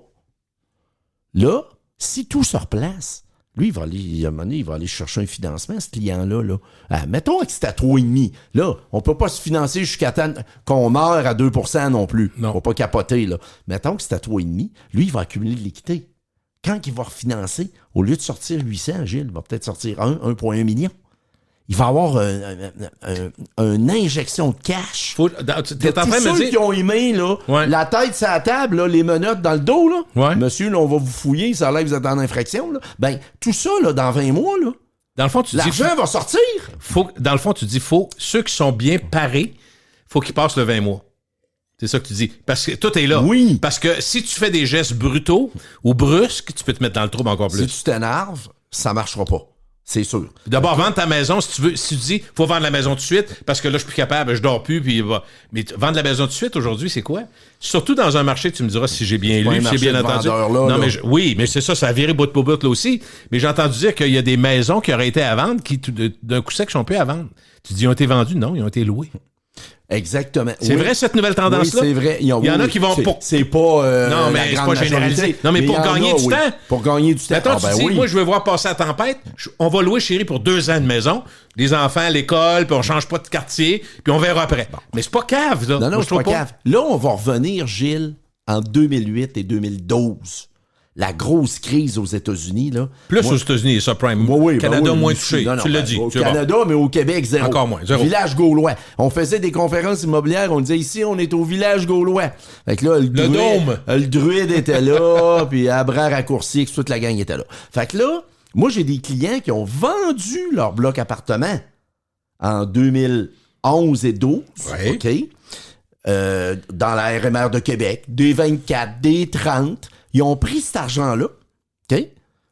Là, si tout se replace, lui, à un moment donné, il va aller chercher un financement, ce client-là. Là. Mettons que c'est à 3,5. Là, on ne peut pas se financer jusqu'à temps qu'on meurt à 2% non plus. Non. On ne va pas capoter. Là. Mettons que c'est à 3,5. Lui, il va accumuler de l'équité. Quand il va refinancer, au lieu de sortir 800, Gilles, il va peut-être sortir 1,1 million. Il va avoir une injection de cash. T'es en train de me ceux dire... qui ont aimé, là, la tête sur la table, là, les menottes dans le dos, là, monsieur, là, on va vous fouiller, ça a l'air que vous êtes en infraction. Là. Ben, tout ça, là, dans 20 mois, là, dans le fond, tu l'argent va sortir. Dans le fond, tu dis, ceux qui sont bien parés, faut qu'ils passent le 20 mois. C'est ça que tu dis. Parce que tout est là. Oui. Parce que si tu fais des gestes brutaux ou brusques, tu peux te mettre dans le trouble encore plus. Si tu t'énerves, ça marchera pas. C'est sûr. D'abord, vendre ta maison, si tu veux. Si tu dis, faut vendre la maison tout de suite, parce que là, je suis plus capable, je dors plus, puis mais vendre la maison tout de suite, aujourd'hui, c'est quoi? Surtout dans un marché, tu me diras si j'ai bien lu, si j'ai bien entendu. Non, mais oui, mais c'est ça, ça a viré bout pour bout là aussi. Mais j'ai entendu dire qu'il y a des maisons qui auraient été à vendre, qui, d'un coup sec, sont plus à vendre. Tu dis, ils ont été vendus? Non, ils ont été loués. Exactement. C'est vrai, cette nouvelle tendance-là? Oui, c'est vrai. Il y en a qui vont... C'est pas... non, mais c'est pas généralisé. Non, mais pour gagner du temps. Pour gagner du temps. Mettons, tu dis, moi, je veux voir passer la tempête. On va louer, chérie, pour 2 ans de maison. Les enfants à l'école, puis on change pas de quartier, puis on verra après. Bon. Mais c'est pas cave, là. Non, c'est pas cave. Là, on va revenir, Gilles, en 2008 et 2012. La grosse crise aux États-Unis, là. Plus aux États-Unis, les subprimes. Canada, moins touché. Tu l'as dit. Au Canada, mais au Québec, zéro. Encore moins, zéro. Village gaulois. On faisait des conférences immobilières, on disait ici, on est au village gaulois. Fait que là, le druide était là, puis Abra Raccourci, toute la gang était là. Fait que là, moi, j'ai des clients qui ont vendu leur bloc appartement en 2011 et 12. Ouais. OK? Dans la RMR de Québec, des 24, des 30. Ils ont pris cet argent-là, OK?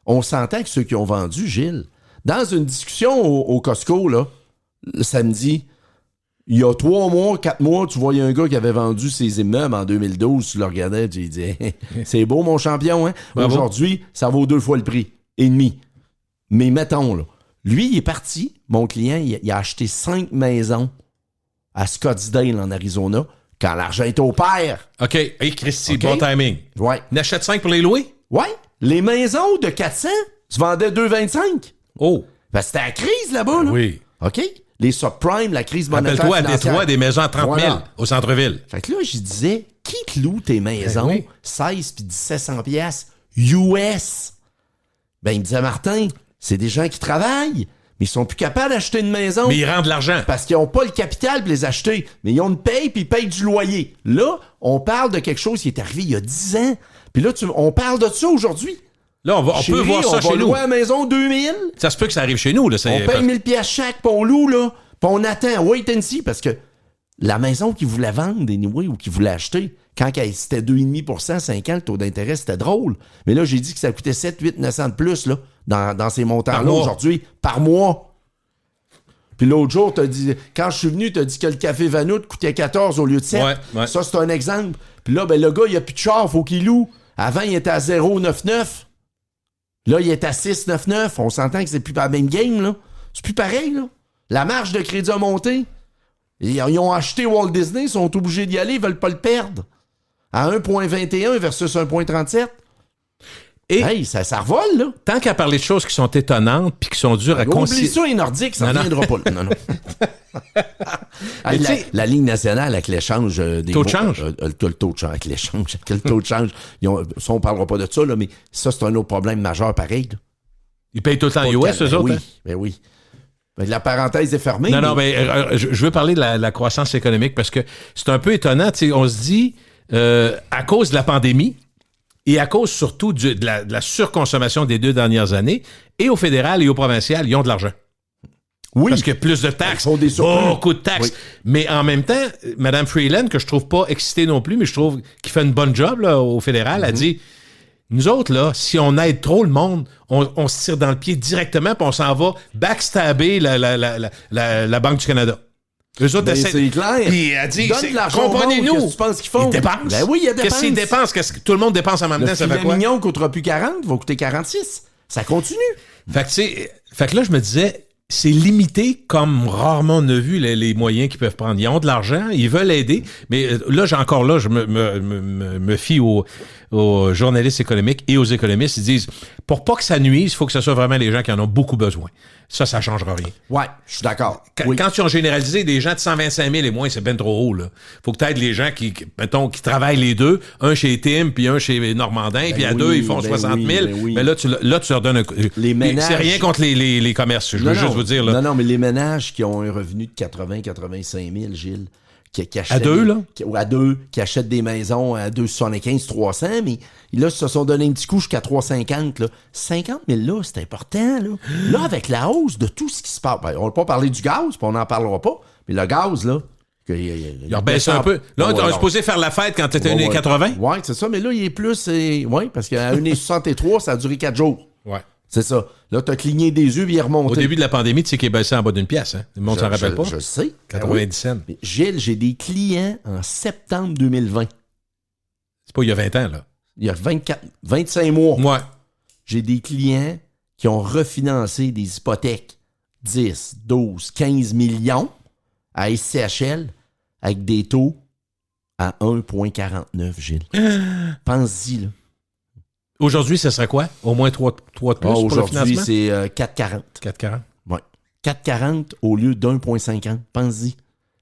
On s'entend que ceux qui ont vendu, Gilles, dans une discussion au Costco, là, le samedi, il y a 3 mois, 4 mois, tu voyais un gars qui avait vendu ses immeubles en 2012, tu le regardais, tu lui disais, c'est beau mon champion, hein? Aujourd'hui, ça vaut 2 fois le prix, et demi. Mais mettons, là, lui, il est parti, mon client, il a acheté 5 maisons à Scottsdale, en Arizona, quand l'argent est au père. OK. Hey, Christy, bon timing. Ouais. On achète 5 pour les louer? Ouais. Les maisons de 400, tu vendais 2,25. Oh. Ben, c'était la crise là-bas, là. Oui. OK? Les subprimes, la crise monétaire Rappelle-toi, à financière. Détroit, des maisons à 30 000 au centre-ville. Fait que là, je disais, qui te loue tes maisons 16 puis 1700 piastres US? Ben, il me disait, Martin, c'est des gens qui travaillent. Mais ils sont plus capables d'acheter une maison. Mais ils rendent de l'argent. Parce qu'ils n'ont pas le capital pour les acheter. Mais ils ont une paye puis ils payent du loyer. Là, on parle de quelque chose qui est arrivé il y a 10 ans. Puis là, on parle de ça aujourd'hui. Là, on peut voir ça chez nous. On va louer à la maison 2000. Ça se peut que ça arrive chez nous. Là, on paye 1000 piastres chaque, puis on loue, là. Puis on attend, wait and see, parce que la maison qu'ils voulaient vendre, anyway, ou qu'ils voulaient acheter, quand c'était 2,5%, 5 ans, le taux d'intérêt, c'était drôle. Mais là, j'ai dit que ça coûtait 7, 8, 900 de plus, là, dans ces montants-là aujourd'hui, par mois. Puis l'autre jour, t'as dit, quand je suis venu, t'as dit que le café Vanout coûtait 14 au lieu de 7. Ouais. Ça, c'est un exemple. Puis là, ben, le gars, il a plus de char, faut qu'il loue. Avant, il était à 0,99. Là, il est à 6,99. On s'entend que c'est plus la même game, là. C'est plus pareil, là. La marge de crédit a monté. Ils ont acheté Walt Disney, ils sont obligés d'y aller, ils veulent pas le perdre. À 1,21 versus 1,37. Et hey, ça revole, là. Tant qu'à parler de choses qui sont étonnantes puis qui sont dures à considérer. Oublie ça, les Nordiques, ça ne viendra pas. Non, non. Hey, la Ligue nationale avec l'échange des taux de change. Le taux de change avec l'échange. Quel taux de change? Ça, on ne parlera pas de ça, là, mais ça, c'est un autre problème majeur pareil. Là. Ils payent tout le temps US, eux autres? Oui, hein? Ben oui. Ben, la parenthèse est fermée. Non, mais je veux parler de la croissance économique parce que c'est un peu étonnant. On se dit, à cause de la pandémie, et à cause surtout de la surconsommation des 2 dernières années, et au fédéral et au provincial, ils ont de l'argent. Oui. Parce qu'il y a plus de taxes. Ils font des beaucoup de taxes. Oui. Mais en même temps, Mme Freeland, que je trouve pas excitée non plus, mais je trouve qu'il fait une bonne job là, au fédéral, a dit, nous autres, là, si on aide trop le monde, on se tire dans le pied directement puis on s'en va backstabber la Banque du Canada. Eux autres, c'est clair. Puis elle dit, donne de l'argent. comprenez-nous. Qu'est-ce que tu penses qu'ils font? Ils dépensent. Ben oui, ils dépensent. Qu'est-ce qu'ils dépensent? Qu'est-ce que tout le monde dépense en même temps? Ça fait quoi? Le mignon coûtera plus 40, va coûter 46. Ça continue. Fait que là, je me disais, c'est limité comme rarement on a vu les moyens qu'ils peuvent prendre. Ils ont de l'argent, ils veulent aider, mais là, je me fie aux journalistes économiques et aux économistes. Ils disent, pour pas que ça nuise, il faut que ce soit vraiment les gens qui en ont beaucoup besoin. Ça changera rien. Ouais, je suis d'accord. Quand ils ont généralisé des gens de 125 000 et moins, c'est ben trop haut, là. Faut que tu aides les gens qui travaillent les deux, un chez Tim, puis un chez Normandin, puis à deux, ils font 60 000. Mais là, tu leur donnes les ménages... C'est rien contre les commerces, je veux juste vous dire. Là. Non, mais les ménages qui ont un revenu de 80-85 000, Gilles, qui achètent... À deux, là? À deux, qui achètent des maisons à 275-300, mais là, ils se sont donné un petit coup jusqu'à 350, là. 50 000, là, c'est important, là. Là, avec la hausse de tout ce qui se passe... Ben, on va pas parler du gaz, puis on n'en parlera pas, mais le gaz, là... Il a baissé un peu. Là, on est supposé faire la fête quand t'étais 1,80 $. Ouais, c'est ça, mais là, il est plus... Oui, parce qu'à 1,63 $, ça a duré 4 jours. Ouais. C'est ça. Là, t'as cligné des yeux, puis il est remonté. Au début de la pandémie, tu sais qu'il est baissé en bas d'une pièce. Hein? Le monde s'en rappelle pas. Je sais. 90 cents. Mais Gilles, j'ai des clients en septembre 2020. C'est pas il y a 20 ans, là. Il y a 25 mois. Ouais. J'ai des clients qui ont refinancé des hypothèques 10, 12, 15 millions à SCHL avec des taux à 1,49, Gilles. Pense-y, là. Aujourd'hui, ce serait quoi? Au moins 3 de plus pour le financement? Aujourd'hui, c'est 4,40. 4,40? Oui. 4,40 au lieu d'1,50. Pense-y.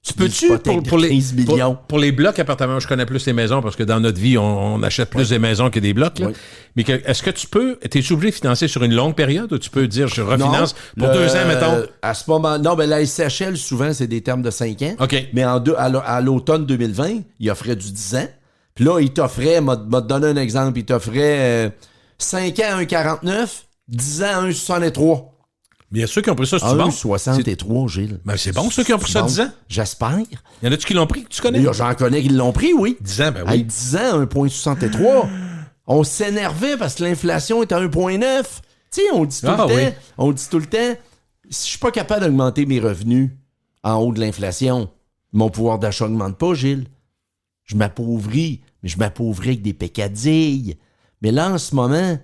Tu peux-tu, pour les blocs appartements, je connais plus les maisons parce que dans notre vie, on achète plus des maisons que des blocs. Là. Oui. Mais est-ce que t'es obligé de financer sur une longue période ou tu peux dire je refinance pour 2 ans, mettons? À ce moment, non, ben la SCHL, souvent, c'est des termes de 5 ans. OK. Mais à l'automne 2020, il offrait du 10 ans. Puis là, il t'offrait, m'a donné un exemple, il t'offrait 5 ans à 1,49, 10 ans à 1,63. Bien sûr qui ont pris ça, c'est bon. 1,63, Gilles. Ben c'est bon, ceux qui ont pris ça 10 ans. J'espère. Il y en a-tu qui l'ont pris, que tu connais? J'en connais qui l'ont pris, oui. 10 ans, ben oui. Avec 10 ans, 1,63. On s'énervait parce que l'inflation est à 1,9. Tu sais, on dit tout le temps, si je suis pas capable d'augmenter mes revenus en haut de l'inflation, mon pouvoir d'achat n'augmente pas, Gilles. Je m'appauvris, mais je m'appauvris avec des pécadilles. Mais là, en ce moment,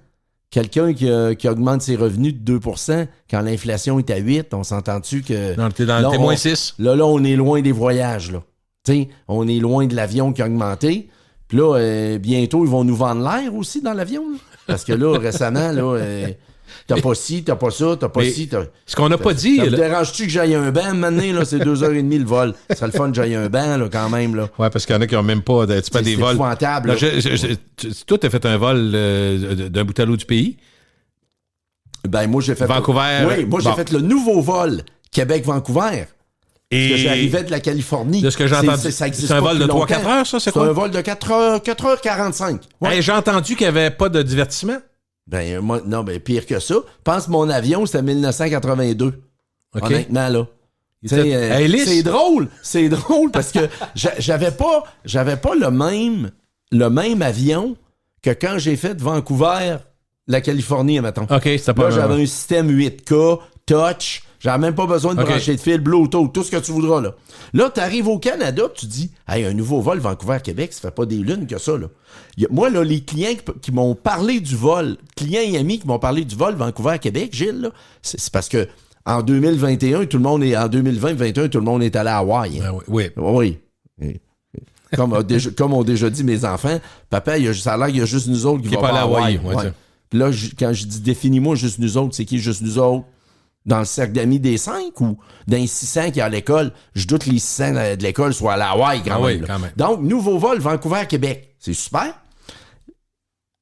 quelqu'un qui augmente ses revenus de 2% quand l'inflation est à 8, on s'entend-tu que... Non, t'es moins 6. Là, on est loin des voyages, là. T'sais, on est loin de l'avion qui a augmenté. Puis là, bientôt, ils vont nous vendre l'air aussi dans l'avion. Là. Parce que là, récemment, là... T'as pas ci, t'as pas ça, t'as pas ci. Ce qu'on n'a pas dit... Ça me dérange-tu que j'aille un banc maintenant, là? C'est 2h30 le vol. Ça serait le fun que j'aille un banc, là, quand même, là. Ouais, parce qu'il y en a qui n'ont même pas... C'est pas des vols... C'est épouvantable, toi, t'as fait un vol d'un bout à l'autre du pays? Ben, moi, j'ai fait... Vancouver... Oui, moi, j'ai fait le nouveau vol Québec-Vancouver. Et... Parce que j'arrivais de la Californie. De ce que j'ai entendu, c'est un vol de 3-4 heures, ça? C'est quoi? C'est un vol de 4h45. Ouais. Hey, j'ai entendu qu'il n'y avait pas de divertissement. Ben, moi, non, ben, pire que ça. Pense mon avion, c'était 1982. Okay. Honnêtement, là. C'est drôle parce que j'avais pas le même avion que quand j'ai fait de Vancouver, la Californie, mettons. OK, c'était pas... Là, j'avais un système 8K, touch, j'avais même pas besoin de brancher de fil, Bluetooth, tout ce que tu voudras, là. Là, t'arrives au Canada, tu dis, hey, un nouveau vol Vancouver-Québec, ça fait pas des lunes que ça, là. Moi, là, les clients qui m'ont parlé du vol, clients et amis qui m'ont parlé du vol Vancouver-Québec, Gilles, là, c'est parce que en 2021, tout le monde est, en 2020-2021, tout le monde est allé à Hawaï. Hein. Oui. Comme ont déjà dit mes enfants, papa, ça a l'air qu'il y a juste nous autres qui vont à Hawaï. Puis là, quand je dis définis-moi juste nous autres, c'est qui juste nous autres? Dans le cercle d'amis des 5 ou dans les 600 qui est à l'école? Je doute que les 600 de l'école soient à la Hawaï quand même. Donc, nouveau vol Vancouver-Québec. C'est super.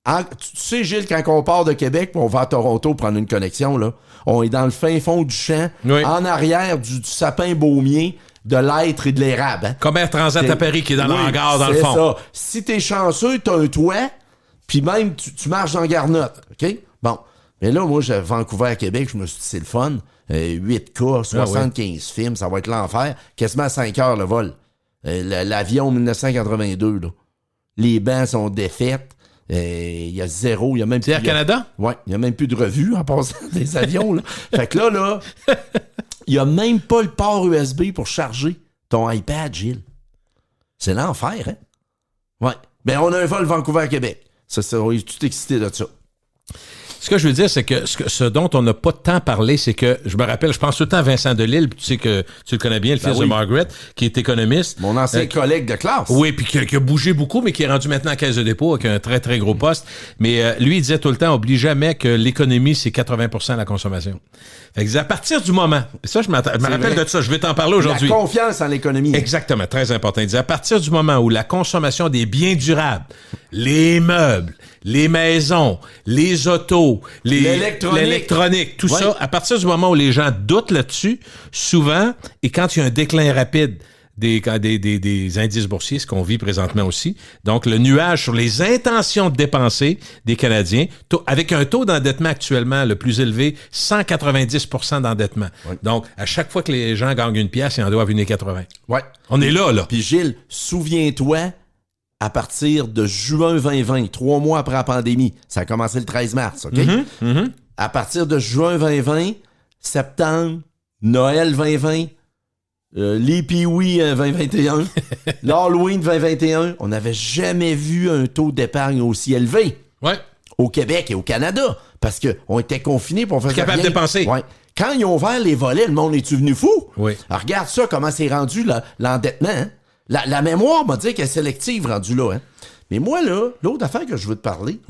Tu sais, Gilles, quand on part de Québec on va à Toronto prendre une connexion, là, on est dans le fin fond du champ, en arrière du sapin baumier, de l'être et de l'érable. Hein? Comme Air Transat à Paris qui est dans le hangar, dans le fond. C'est ça. Si t'es chanceux, t'as un toit, puis même, tu marches dans Garnotte. OK? Bon. Mais là, moi, Vancouver à Québec, je me suis dit, c'est le fun. 8K, 75 films, ça va être l'enfer. Quasiment 5 heures le vol. L'avion 1982, là. Les bancs sont défaites. Il y a zéro. Il y a même plus. Air Canada? Oui, il n'y a même plus de revue en passant des avions. Là. Fait que là, il n'y a même pas le port USB pour charger ton iPad, Gilles. C'est l'enfer, hein? Ouais. Ben, on a un vol Vancouver-Québec. On est tout excité de ça. Ce que je veux dire, c'est que ce dont on n'a pas tant parlé, c'est que, je me rappelle, je pense tout le temps à Vincent Delisle, puis tu sais que tu le connais bien, le fils de Margaret, qui est économiste. Mon ancien collègue de classe. Oui, puis qui a bougé beaucoup, mais qui est rendu maintenant à Caisse de dépôt avec un très, très gros poste. Mais lui, il disait tout le temps, oublie jamais que l'économie, c'est 80% de la consommation. Fait que disait, à partir du moment, ça, je me rappelle de ça, je vais t'en parler aujourd'hui. La confiance en l'économie. Exactement, très important. Il disait, à partir du moment où la consommation des biens durables, les meubles, les maisons, les autos, l'électronique, tout ça, à partir du moment où les gens doutent là-dessus, souvent, et quand il y a un déclin rapide des indices boursiers, ce qu'on vit présentement aussi. Donc, le nuage sur les intentions de dépenser des Canadiens, avec un taux d'endettement actuellement le plus élevé, 190% d'endettement. Oui. Donc, à chaque fois que les gens gagnent une pièce, ils en doivent une 80. Ouais. On est là. Puis Gilles, souviens-toi, à partir de juin 2020, 3 mois après la pandémie, ça a commencé le 13 mars, OK? À partir de juin 2020, septembre, Noël 2020, les Pee-Wee 2021, l'Halloween 2021, on n'avait jamais vu un taux d'épargne aussi élevé au Québec et au Canada, parce qu'on était confinés pour faire ça. Capable de dépenser. Ouais. Quand ils ont ouvert les volets, le monde est-tu venu fou? Oui. Alors, regarde ça, comment c'est rendu l'endettement. Hein? La mémoire m'a dit qu'elle est sélective rendue là. Hein? Mais moi, là, l'autre affaire que je veux te parler,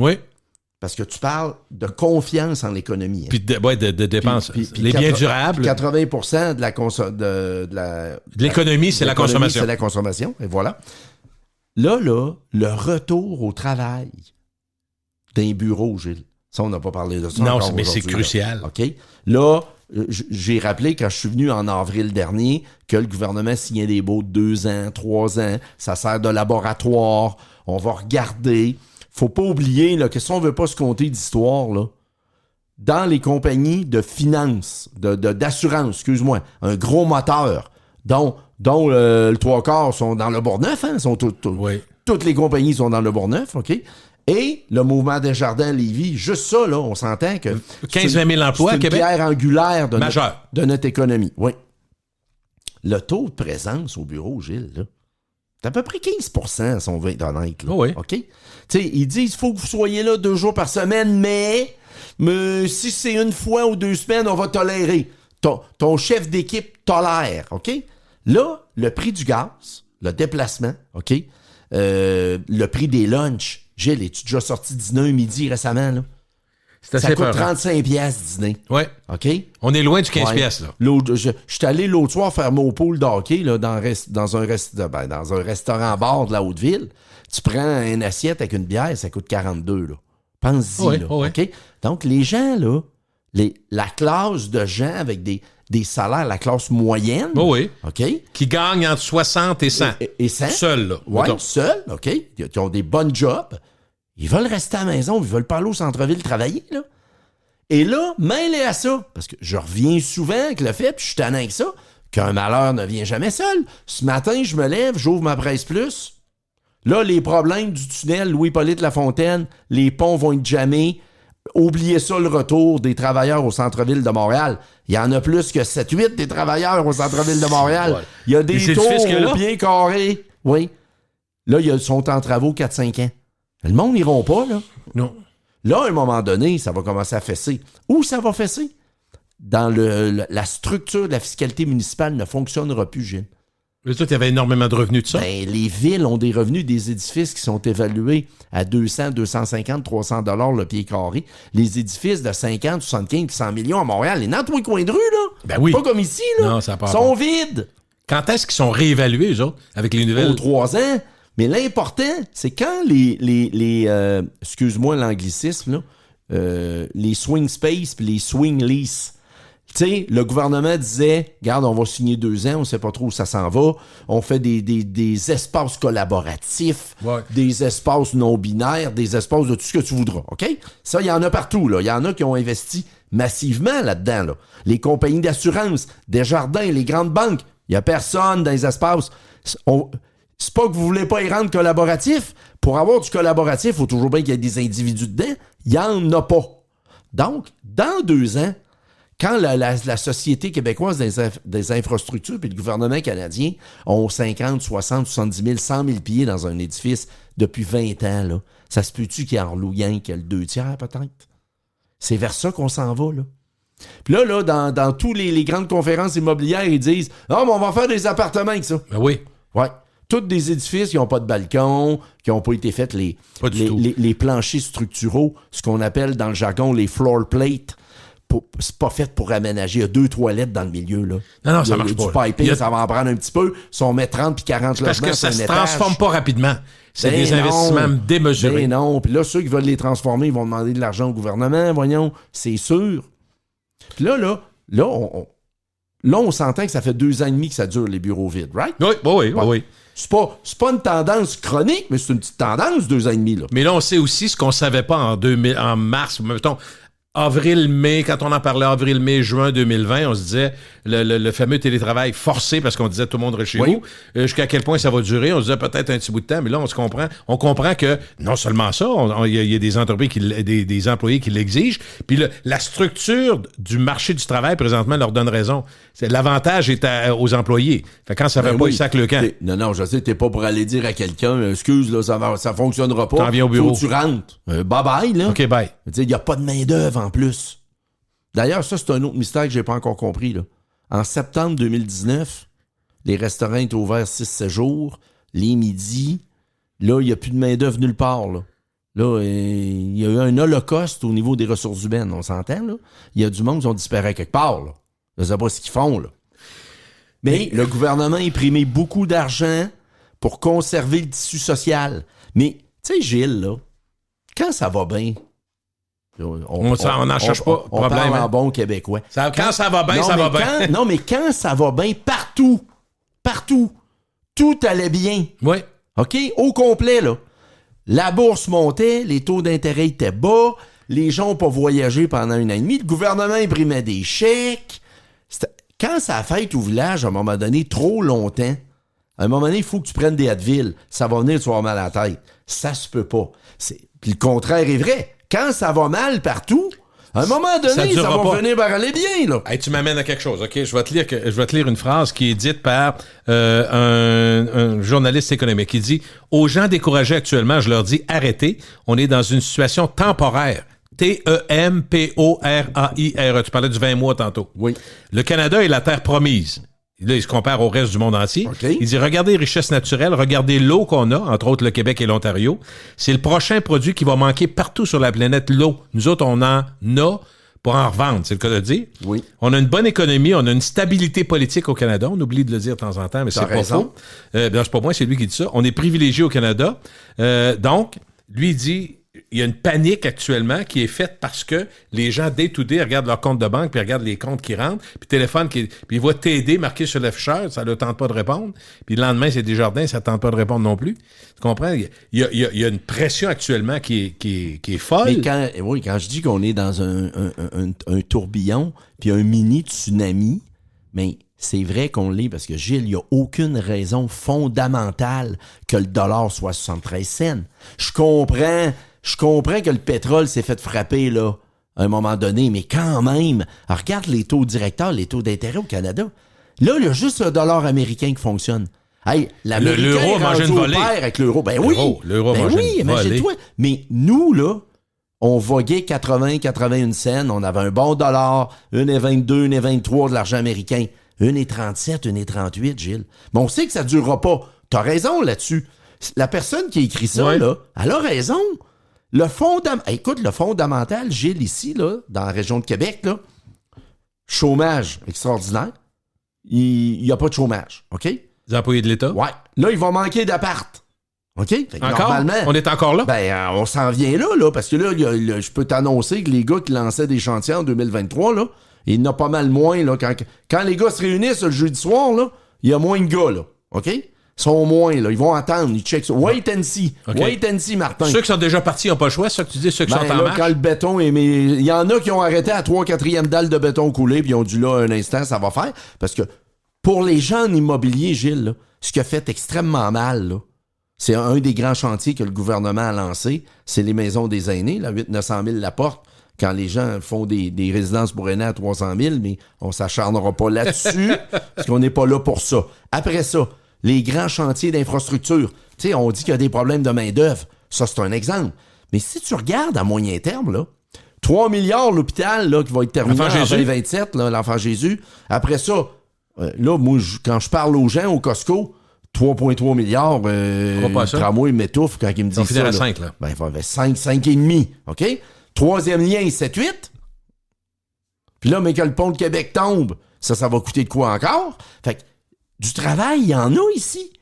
parce que tu parles de confiance en l'économie. Hein? Puis de dépenses. Puis les biens durables. 80% de l'économie, c'est la consommation. C'est la consommation, et voilà. Là, le retour au travail d'un bureau, Gilles. Ça, on n'a pas parlé de ça. Non, mais c'est crucial. Là. OK? Là, j'ai rappelé quand je suis venu en avril dernier que le gouvernement signait des baux de 2 ans, 3 ans. Ça sert de laboratoire. On va regarder. Faut pas oublier là, que si on veut pas se compter d'histoire, là, dans les compagnies de finance, d'assurance, excuse-moi, un gros moteur, dont le 3/4 sont dans le Bourgneuf, hein, toutes les compagnies sont dans le Bourgneuf, OK? Et le mouvement Desjardins Lévis, juste ça, là, on s'entend que 15-20 000 emplois à Québec. C'est une pierre angulaire de notre économie. Oui. Le taux de présence au bureau, Gilles, là, c'est à peu près 15%, si on veut être honnête. Là. Oui. OK? Tu sais, ils disent qu'il faut que vous soyez là 2 jours par semaine, mais si c'est 1 fois ou 2 semaines, on va tolérer. Ton chef d'équipe tolère. OK? Là, le prix du gaz, le déplacement, OK? Le prix des lunchs. Gilles, es-tu déjà sorti dîner un midi récemment, là? Ça coûte 35$ dîner. Oui. OK? On est loin du 15$, là. Je suis allé l'autre soir faire mon pool d'hockey là, dans un restaurant-bar de la Haute-Ville. Tu prends une assiette avec une bière, ça coûte 42$. Là. Pense-y. Là, OK? Donc, les gens, là, la classe de gens avec des salaires, la classe moyenne, OK? Qui gagnent entre 60 et 100. Et 100. Seuls, là. Oui, seuls, OK? Qui ont des bonnes jobs. Ils veulent rester à la maison, ils veulent pas aller au centre-ville travailler, là. Et là, mêlé à ça, parce que je reviens souvent avec le fait, puis je suis tannant avec ça, qu'un malheur ne vient jamais seul. Ce matin, je me lève, j'ouvre ma Presse Plus. Là, les problèmes du tunnel Louis-Polyte Lafontaine, les ponts vont être jammés. Oubliez ça, le retour des travailleurs au centre-ville de Montréal. Il y en a plus que 7-8 des travailleurs au centre-ville de Montréal. Ouais. Il y a des tours bien carrés. Oui. Là, ils sont en travaux 4-5 ans. Le monde n'iront pas, là. Non. Là, à un moment donné, ça va commencer à fesser. Où ça va fesser? Dans la structure de la fiscalité municipale ne fonctionnera plus, Gilles. Mais toi, tu avais énormément de revenus de ça? Ben, les villes ont des revenus des édifices qui sont évalués à 200, 250, 300 $ le pied carré. Les édifices de 50, 75, 100 millions à Montréal, les dans tous les coins de rue, là. Ben oui. Pas comme ici, là. Non, ça part sont vides. Quand est-ce qu'ils sont réévalués, eux autres, avec les nouvelles? 3 ans. Mais l'important, c'est quand excuse-moi l'anglicisme, là, les swing space puis les swing lease. Tu sais, le gouvernement disait, regarde, on va signer 2 ans, on sait pas trop où ça s'en va. On fait des espaces collaboratifs, des espaces non binaires, des espaces de tout ce que tu voudras, OK? Ça, il y en a partout, là. Il y en a qui ont investi massivement là-dedans, là. Les compagnies d'assurance, Desjardins, les grandes banques, il y a personne dans les espaces. C'est pas que vous voulez pas y rendre collaboratif. Pour avoir du collaboratif, il faut toujours bien qu'il y ait des individus dedans. Il n'y en a pas. Donc, dans 2 ans, quand la Société québécoise des infrastructures puis le gouvernement canadien ont 50, 60, 70 000, 100 000 pieds dans un édifice depuis 20 ans, là, ça se peut-tu qu'il y ait en louant qu'il y a le 2 tiers peut-être? C'est vers ça qu'on s'en va, là. Puis là, dans tous les grandes conférences immobilières, ils disent « Ah, mais on va faire des appartements avec ça. » Ben oui. Ouais. Tous des édifices qui n'ont pas de balcon, qui n'ont pas été faits les planchers structuraux, ce qu'on appelle dans le jargon les floor plates. C'est pas fait pour aménager. Il y a 2 toilettes dans le milieu, là. Non, ça marche pas. Du piping, ça va en prendre un petit peu. Si on met 30 puis 40 parce logements que ça sur un se étage, transforme pas rapidement. C'est des non, investissements démesurés. Ben non. Puis là, ceux qui veulent les transformer, ils vont demander de l'argent au gouvernement, voyons. C'est sûr. Puis là, on s'entend que ça fait 2 ans et demi que ça dure, les bureaux vides, right? Oui. C'est pas une tendance chronique, mais c'est une petite tendance, 2 ans et demi, là. Mais là, on sait aussi ce qu'on savait pas en mars, mettons, avril-mai, quand on en parlait avril-mai, juin 2020, on se disait le fameux télétravail forcé parce qu'on disait tout le monde reste chez vous. Jusqu'à quel point ça va durer? On se disait peut-être un petit bout de temps, mais là, on comprend que non seulement ça, il y a des entreprises, des employés qui l'exigent, puis la structure du marché du travail, présentement, leur donne raison. L'avantage est aux employés. Fait quand ça ne fait pas, ils sacent le camp. Non, je sais, t'es pas pour aller dire à quelqu'un, excuse, là, ça fonctionnera pas. T'en viens au bureau. Faut que tu rentres. Bye-bye, là. OK, bye. Il n'y a pas de main-d'œuvre en plus. D'ailleurs, ça, c'est un autre mystère que j'ai pas encore compris, là. En septembre 2019, les restaurants étaient ouverts 6-7 jours, les midis. Là, il n'y a plus de main-d'œuvre nulle part, là. Là, il y a eu un holocauste au niveau des ressources humaines, on s'entend, là. Il y a du monde qui ont disparu quelque part, là. Je ne sais pas ce qu'ils font, là. Mais le gouvernement a imprimé beaucoup d'argent pour conserver le tissu social. Mais, tu sais, Gilles, là, quand ça va bien, on n'en cherche pas. On parle en bon québécois. Quand ça va bien, ça va bien. Non, mais quand ça va bien, partout, tout allait bien. Oui. OK? Au complet, là. La bourse montait, les taux d'intérêt étaient bas, les gens n'ont pas voyagé pendant 1 an et demi, le gouvernement imprimait des chèques. Quand ça a fait au village, à un moment donné, trop longtemps, à un moment donné, il faut que tu prennes des Advil. Ça va venir, tu vas avoir mal à la tête. Ça se peut pas. Puis le contraire est vrai. Quand ça va mal partout, à un moment donné, ça va venir par aller bien, là. Hey, tu m'amènes à quelque chose, OK? Je vais te lire une phrase qui est dite par un journaliste économique. Il dit « Aux gens découragés actuellement, je leur dis arrêtez. On est dans une situation temporaire. Temporaire. Tu parlais du 20 mois tantôt. Oui. Le Canada est la terre promise. » Là, il se compare au reste du monde entier. Okay. Il dit, regardez les richesses naturelles, regardez l'eau qu'on a, entre autres le Québec et l'Ontario. C'est le prochain produit qui va manquer partout sur la planète, l'eau. Nous autres, on en a pour en revendre, c'est le cas de dire. Oui. On a une bonne économie, on a une stabilité politique au Canada. On oublie de le dire de temps en temps, mais c'est pas faux. C'est pas moi, c'est lui qui dit ça. On est privilégié au Canada. Donc, lui, il dit... Il y a une panique actuellement qui est faite parce que les gens, day to day, regardent leur compte de banque, puis regardent les comptes qui rentrent, puis téléphone, puis ils voient TD marqué sur l'afficheur, ça ne leur tente pas de répondre. Puis le lendemain, c'est Desjardins, ça ne tente pas de répondre non plus. Tu comprends? Il y a une pression actuellement qui est folle. Mais quand je dis qu'on est dans un tourbillon, puis un mini tsunami, mais c'est vrai qu'on l'est parce que, Gilles, il n'y a aucune raison fondamentale que le dollar soit 73 cents. Je comprends que le pétrole s'est fait frapper, là, à un moment donné, mais quand même, regarde les taux directeurs, les taux d'intérêt au Canada. Là, il y a juste le dollar américain qui fonctionne. Hey, l'euro mange une volée. Avec l'euro. Ben oui. L'euro mange une volée. Imagine-toi. Mais nous, là, on voguait 80-81 cents. On avait un bon dollar, 1,22, 1,23 de l'argent américain. 1,37, 1,38, Gilles. Mais on sait que ça ne durera pas. T'as raison là-dessus. La personne qui a écrit ça, là, elle a raison. Écoute, le fondamental, Gilles, ici, là, dans la région de Québec, là, chômage extraordinaire. Il n'y a pas de chômage, OK? Les employés de l'État? Ouais. Là, il va manquer d'appart. OK? Fait que encore? Normalement, on est encore là? Ben, on s'en vient là, parce que là, je peux t'annoncer que les gars qui lançaient des chantiers en 2023, là, il y en a pas mal moins, là. Quand les gars se réunissent le jeudi soir, là, il y a moins de gars, là. OK? Ils sont moins, là. Ils vont attendre, ils checkent ça. Wait and see. Okay. Wait and see, Martin. Ceux qui sont déjà partis n'ont pas le choix, c'est ça que tu dis, ceux qui sont en marche? Quand le béton est... Il y en a qui ont arrêté à 3/4e dalle de béton coulé, puis ils ont dit là, un instant, ça va faire. Parce que pour les gens en immobilier, Gilles, là, ce qui a fait extrêmement mal, là, c'est un des grands chantiers que le gouvernement a lancé, c'est les maisons des aînés, là, 800-900 000 la porte. Quand les gens font des résidences pour aînés à 300 000, mais on s'acharnera pas là-dessus, parce qu'on n'est pas là pour ça. Après ça, les grands chantiers d'infrastructure. Tu sais, on dit qu'il y a des problèmes de main-d'œuvre. Ça, c'est un exemple. Mais si tu regardes à moyen terme, là, 3 milliards l'hôpital là, qui va être terminé en L'Enfant Jésus. 2027, là, l'Enfant Jésus. Après ça, là, moi, quand je parle aux gens au Costco, 3,3 milliards, pas ça. tramway m'étouffe quand ils me disent On finit ça. à 5, là. Ben, il va y avoir 5 et demi, OK? Troisième lien, 7-8. Puis là, mais que le pont de Québec tombe, ça va coûter de quoi encore? Fait que du travail, il y en a ici.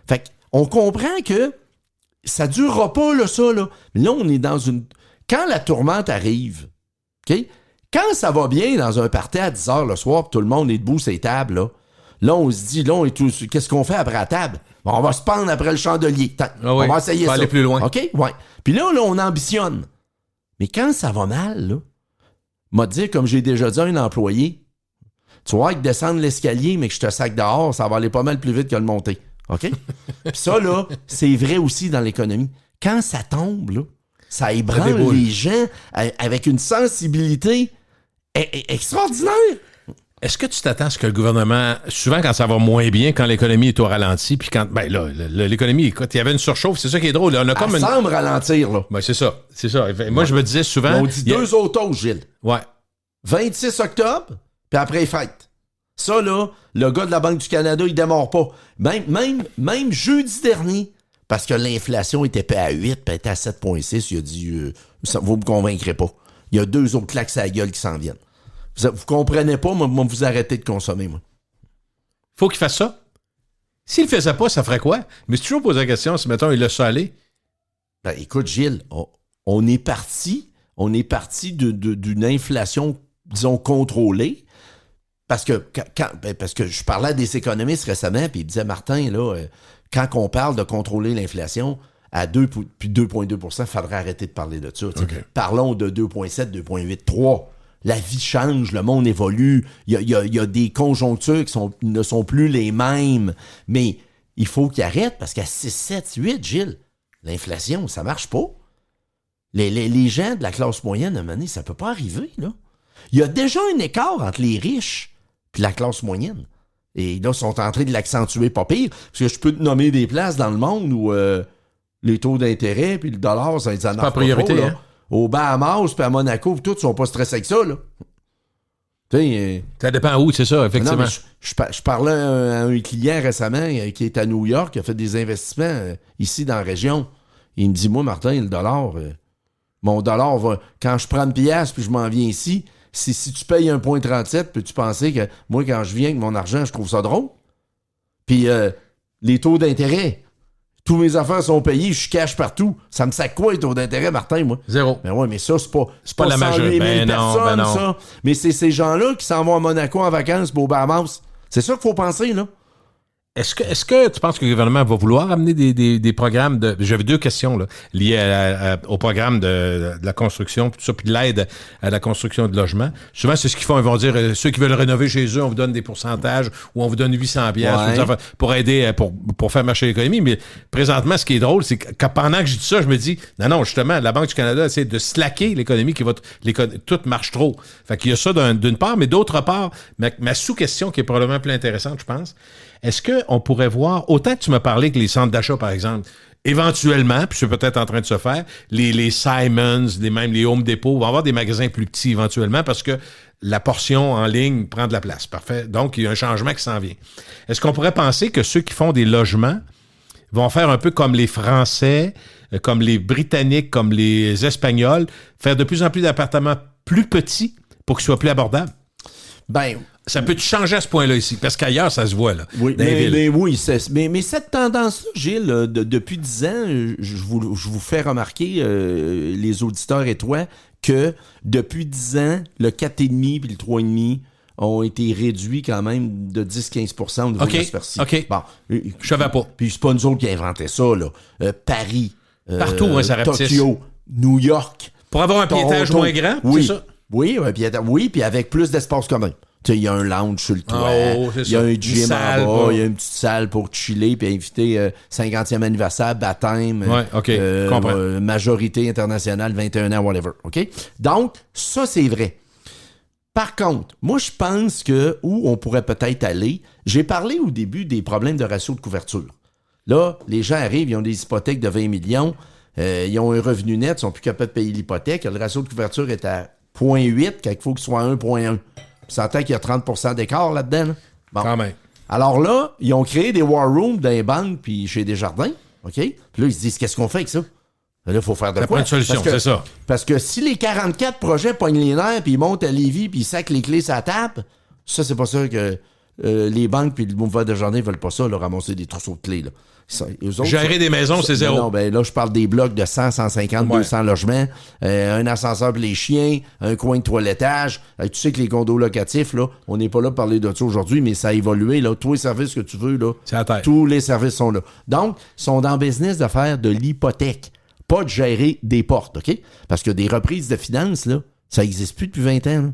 Fait que on comprend que ça durera pas, là, ça, là. Mais là, on est dans une... Quand la tourmente arrive, OK? Quand ça va bien dans un party à 10 h le soir, puis tout le monde est debout sur les tables, là, on se dit, là, on est tous... Qu'est-ce qu'on fait après la table? Bon, on va se pendre après le chandelier. On va essayer ça. Aller plus loin. OK? Ouais. Puis là, on ambitionne. Mais quand ça va mal, là, m'a dit, comme j'ai déjà dit à un employé, tu vois, que descendre l'escalier, mais que je te sac dehors, ça va aller pas mal plus vite que le monter. OK? Puis ça, là, c'est vrai aussi dans l'économie. Quand ça tombe, là, ça ébranle les gens avec une sensibilité extraordinaire. Est-ce que tu t'attends à ce que le gouvernement, souvent quand ça va moins bien, quand l'économie est au ralenti, puis quand, ben là, l'économie, écoute, il y avait une surchauffe, c'est ça qui est drôle. On a comme Elle semble ralentir, là. Ben c'est ça. Moi, je me disais souvent... On dit deux autos, Gilles. Ouais. 26 octobre, puis après les fêtes. Ça, là, le gars de la Banque du Canada, il démarre pas. Même jeudi dernier, parce que l'inflation était pas à 8, puis était à 7,6, il a dit, vous me convaincrez pas. Il y a deux autres claques à la gueule qui s'en viennent. Vous comprenez pas, moi, vous arrêtez de consommer, moi. Faut qu'il fasse ça. S'il le faisait pas, ça ferait quoi? Mais c'est toujours posé la question, si, mettons, il laisse ça aller. Ben, écoute, Gilles, on est parti d'une inflation, disons, contrôlée. Parce que je parlais à des économistes récemment, puis ils disaient, Martin, là, quand on parle de contrôler l'inflation à 2,2 %, il faudrait arrêter de parler de ça. Okay. Parlons de 2,7, 2,8, 3. La vie change, le monde évolue, il y a des conjonctures qui ne sont plus les mêmes. Mais il faut qu'ils arrêtent parce qu'à 6, 7, 8, Gilles, l'inflation, ça marche pas. Les gens de la classe moyenne, à un moment donné, ça peut pas arriver, là. Il y a déjà un écart entre les riches et la classe moyenne. Et là, ils sont en train de l'accentuer pas pire. Parce que je peux te nommer des places dans le monde où les taux d'intérêt puis le dollar, ça en a pas priorité, trop, là. Hein? Aux Bahamas puis à Monaco, puis tout, ils sont pas stressés avec ça, là. Ça dépend où, c'est ça, effectivement. Non, je parlais à un client récemment qui est à New York, qui a fait des investissements ici dans la région. Il me dit, moi, Martin, le dollar, mon dollar va... Quand je prends une pièce puis je m'en viens ici, si tu payes 1,37, peux-tu penser que moi, quand je viens avec mon argent, je trouve ça drôle? Puis les taux d'intérêt, tous mes affaires sont payées, je cache partout. Ça me sac quoi, les taux d'intérêt, Martin, moi? 0. Mais ouais, mais ça, c'est pas la majorité. Ben non. Ça. Mais c'est ces gens-là qui s'en vont à Monaco en vacances pour aux Bahamas. C'est ça qu'il faut penser, là. Est-ce que tu penses que le gouvernement va vouloir amener des programmes de... J'avais deux questions là, liées au programme de la construction, tout ça, puis de l'aide à la construction de logements. Souvent, c'est ce qu'ils font. Ils vont dire, ceux qui veulent rénover chez eux, on vous donne des pourcentages ou on vous donne 800 piastres pour aider, pour faire marcher l'économie. Mais présentement, ce qui est drôle, c'est que pendant que je dis ça, je me dis, non, justement, la Banque du Canada essaie de slacker l'économie, tout marche trop. Fait qu'il y a ça d'une part, mais d'autre part, ma sous-question qui est probablement plus intéressante, je pense, est-ce qu'on pourrait voir, autant que tu m'as parlé que les centres d'achat, par exemple, éventuellement, puis c'est peut-être en train de se faire, les Simons, même les Home Depot, vont avoir des magasins plus petits éventuellement parce que la portion en ligne prend de la place. Parfait. Donc, il y a un changement qui s'en vient. Est-ce qu'on pourrait penser que ceux qui font des logements vont faire un peu comme les Français, comme les Britanniques, comme les Espagnols, faire de plus en plus d'appartements plus petits pour qu'ils soient plus abordables? Ben... Ça peut changer à ce point-là ici? Parce qu'ailleurs, ça se voit, là. Oui, mais cette tendance-là, Gilles, depuis 10 ans, je vous fais remarquer, les auditeurs et toi, que depuis 10 ans, le 4,5 puis le 3,5 ont été réduits quand même de 10-15 % au niveau de la superficie. OK. Bon, je savais pas. Puis c'est pas nous autres qui inventaient ça, là. Paris, partout, ça rapetisse. Tokyo, New York. Pour avoir un piétage moins grand, c'est ça? Oui, puis avec plus d'espace commun. Tu sais, il y a un lounge sur le toit, il y a un gym en bas, il y a une petite salle pour chiller puis inviter 50e anniversaire, baptême, majorité internationale, 21 ans, whatever. OK? Donc, ça, c'est vrai. Par contre, moi, je pense que où on pourrait peut-être aller, j'ai parlé au début des problèmes de ratio de couverture. Là, les gens arrivent, ils ont des hypothèques de 20 millions. Ils ont un revenu net, ils sont plus capables de payer l'hypothèque. Le ratio de couverture est à 0,8 quand il faut qu'il soit à 1,1. Tu s'entend qu'il y a 30% d'écart là-dedans. Là? Bon. Quand même. Alors là, ils ont créé des war rooms dans les banques puis chez Desjardins. OK? Puis là, ils se disent, qu'est-ce qu'on fait avec ça? Là, il faut faire de Ça quoi? prend une solution, c'est ça. Parce que si les 44 projets pognent les nerfs puis ils montent à Lévis puis ils sacent les clés sur la table, ça, c'est pas sûr que les banques puis le mouvement Desjardins veulent pas ça, là, ramasser des trousseaux de clés. Là. Gérer des maisons, c'est zéro. Non, ben là, je parle des blocs de 100, 150, 200 logements, un ascenseur pour les chiens, un coin de toilettage. Tu sais que les condos locatifs, là, on n'est pas là pour parler de ça aujourd'hui, mais ça a évolué. Là, tous les services que tu veux, là, c'est à terre. Tous les services sont là. Donc, ils sont dans le business de faire de l'hypothèque, pas de gérer des portes, OK? Parce que des reprises de finances, là, ça n'existe plus depuis 20 ans. Là.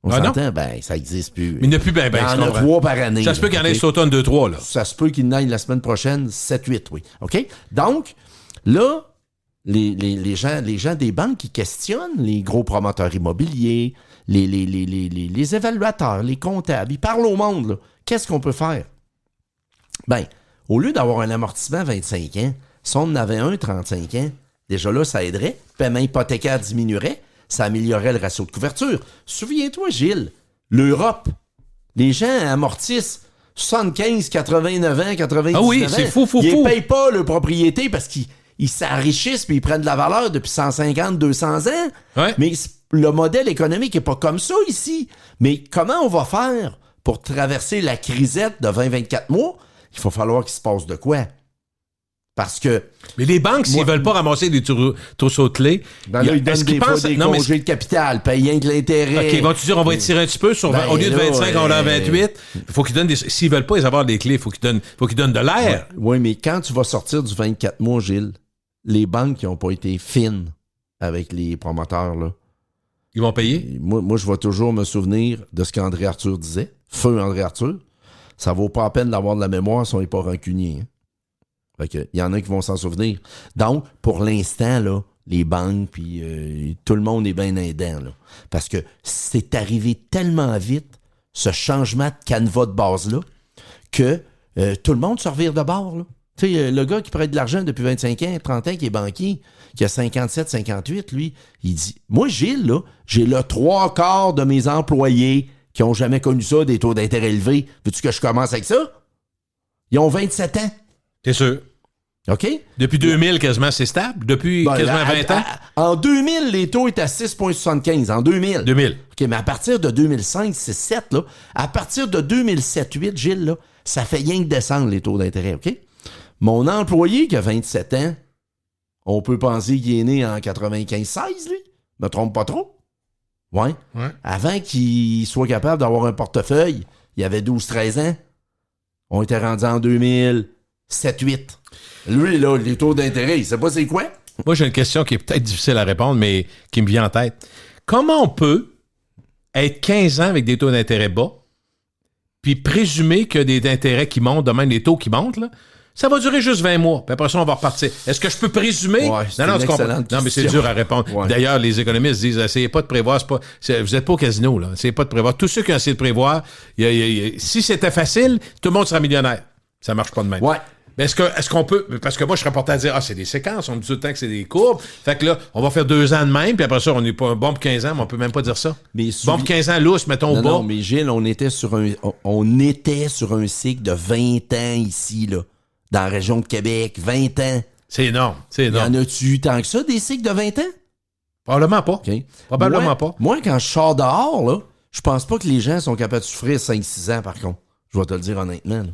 On s'entend? Ben, ça n'existe plus. Mais il n'y en a plus bien. Il y en a 3 par année. Ça se peut qu'il y en ait cet automne 2-3, là. Ça se peut qu'il y en ait la semaine prochaine 7-8, oui. OK? Donc, là, les gens des banques qui questionnent les gros promoteurs immobiliers, les évaluateurs, les comptables, ils parlent au monde, là. Qu'est-ce qu'on peut faire? Ben, au lieu d'avoir un amortissement à 25 ans, si on en avait un 35 ans, déjà là, ça aiderait. Le paiement hypothécaire diminuerait. Ça améliorerait le ratio de couverture. Souviens-toi, Gilles, l'Europe, les gens amortissent 75, 89 ans, 99 ans. Ah oui, c'est fou. Ils ne payent pas leur propriété parce qu'ils s'enrichissent puis ils prennent de la valeur depuis 150, 200 ans. Ouais. Mais le modèle économique n'est pas comme ça ici. Mais comment on va faire pour traverser la crisette de 20-24 mois? Il va falloir qu'il se passe de quoi? Parce que... Mais les banques, s'ils veulent pas ramasser des trousseaux de clés... Ben là, ils donnent des fois des congés de capital, payant de l'intérêt. OK, vont-tu dire, on va étirer un petit peu, au lieu de 25, on a 28. Il faut qu'ils donnent des... S'ils veulent pas avoir des clés, il faut qu'ils donnent de l'air. Oui, mais quand tu vas sortir du 24 mois, Gilles, les banques qui n'ont pas été fines avec les promoteurs, là... Ils vont payer? Moi, je vais toujours me souvenir de ce qu'André Arthur disait. Feu André Arthur. Ça vaut pas la peine d'avoir de la mémoire si on n'est pas rancunier, hein. Fait que, il y en a qui vont s'en souvenir. Donc, pour l'instant, là, les banques, puis tout le monde est bien aidant, là. Parce que c'est arrivé tellement vite, ce changement de canevas de base-là, que tout le monde se revire de bord, là. Tu sais, le gars qui prête de l'argent depuis 25 ans, 30 ans, qui est banquier, qui a 57, 58, lui, il dit, moi, Gilles, là, j'ai le 3/4 de mes employés qui n'ont jamais connu ça, des taux d'intérêt élevés. Veux-tu que je commence avec ça? Ils ont 27 ans. C'est sûr. OK? Depuis 2000, quasiment, c'est stable. Depuis quasiment 20 ans. En 2000, les taux étaient à 6,75. En 2000. 2000. OK, mais à partir de 2005, c'est 7, là. À partir de 2007-8, Gilles, là, ça fait rien que descendre les taux d'intérêt, OK? Mon employé qui a 27 ans, on peut penser qu'il est né en 95-16, lui. Me trompe pas trop. Ouais. Avant qu'il soit capable d'avoir un portefeuille, il avait 12-13 ans. On était rendu en 2007-8. Lui, là, les taux d'intérêt, il sait pas c'est quoi? Moi, j'ai une question qui est peut-être difficile à répondre, mais qui me vient en tête. Comment on peut être 15 ans avec des taux d'intérêt bas, puis présumer que des intérêts qui montent, de même les taux qui montent, là, ça va durer juste 20 mois, puis après ça, on va repartir. Est-ce que je peux présumer? Ouais, c'est une excellente non, mais c'est dur à répondre. Ouais. D'ailleurs, les économistes disent, essayez pas de prévoir, vous n'êtes pas au casino, là. Essayez pas de prévoir. Tous ceux qui ont essayé de prévoir, si c'était facile, tout le monde sera millionnaire. Ça marche pas de même. Ouais. Mais est-ce qu'on peut... Parce que moi, je serais porté à dire, c'est des séquences, on dit tout le temps que c'est des courbes. Fait que là, on va faire 2 ans de même, puis après ça, on n'est pas bon pour 15 ans, mais on peut même pas dire ça. Bon pour 15 ans, lousse, mettons, bas. Non, mais Gilles, on était sur un cycle de 20 ans ici, là, dans la région de Québec. 20 ans. C'est énorme, c'est Y énorme. en a-tu tant que ça, des cycles de 20 ans? Probablement pas. Okay. Probablement pas. Moi, quand je sors dehors, là, je pense pas que les gens sont capables de souffrir 5-6 ans, par contre. Je vais te le dire honnêtement, là.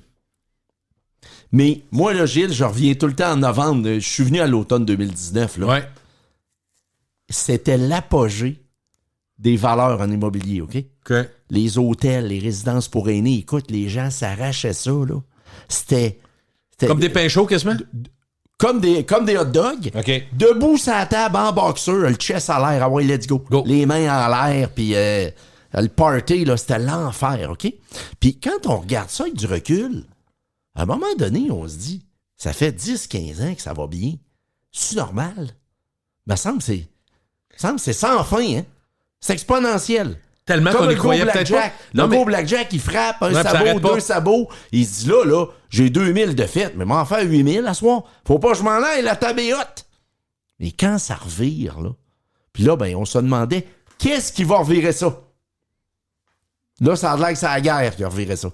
Mais moi, là, Gilles, je reviens tout le temps en novembre. Je suis venu à l'automne 2019. Là. Ouais. C'était l'apogée des valeurs en immobilier, OK? Les hôtels, les résidences pour aînés. Écoute, les gens s'arrachaient ça, là. C'était comme des pains chauds, quasiment? Comme des hot dogs. OK. Debout sur la table, en boxeur, le chest à l'air. Ah ouais, let's go. Les mains en l'air, puis le party, là, c'était l'enfer, OK? Puis quand on regarde ça avec du recul... À un moment donné, on se dit, ça fait 10-15 ans que ça va bien. C'est normal. Me semble que c'est sans fin, hein? C'est exponentiel. Tellement comme qu'on y croyait peut-être pas. Le gros blackjack, il frappe un sabot, 2 sabots. Il se dit, là, j'ai 2000 de fête, mais m'en faire 8000 à soir. Faut pas que je m'en aille, la table est haute. Mais quand ça revire, là, puis là, ben, on se demandait, qu'est-ce qui va revirer ça? Là, ça a l'air que c'est la guerre qui a reviré ça.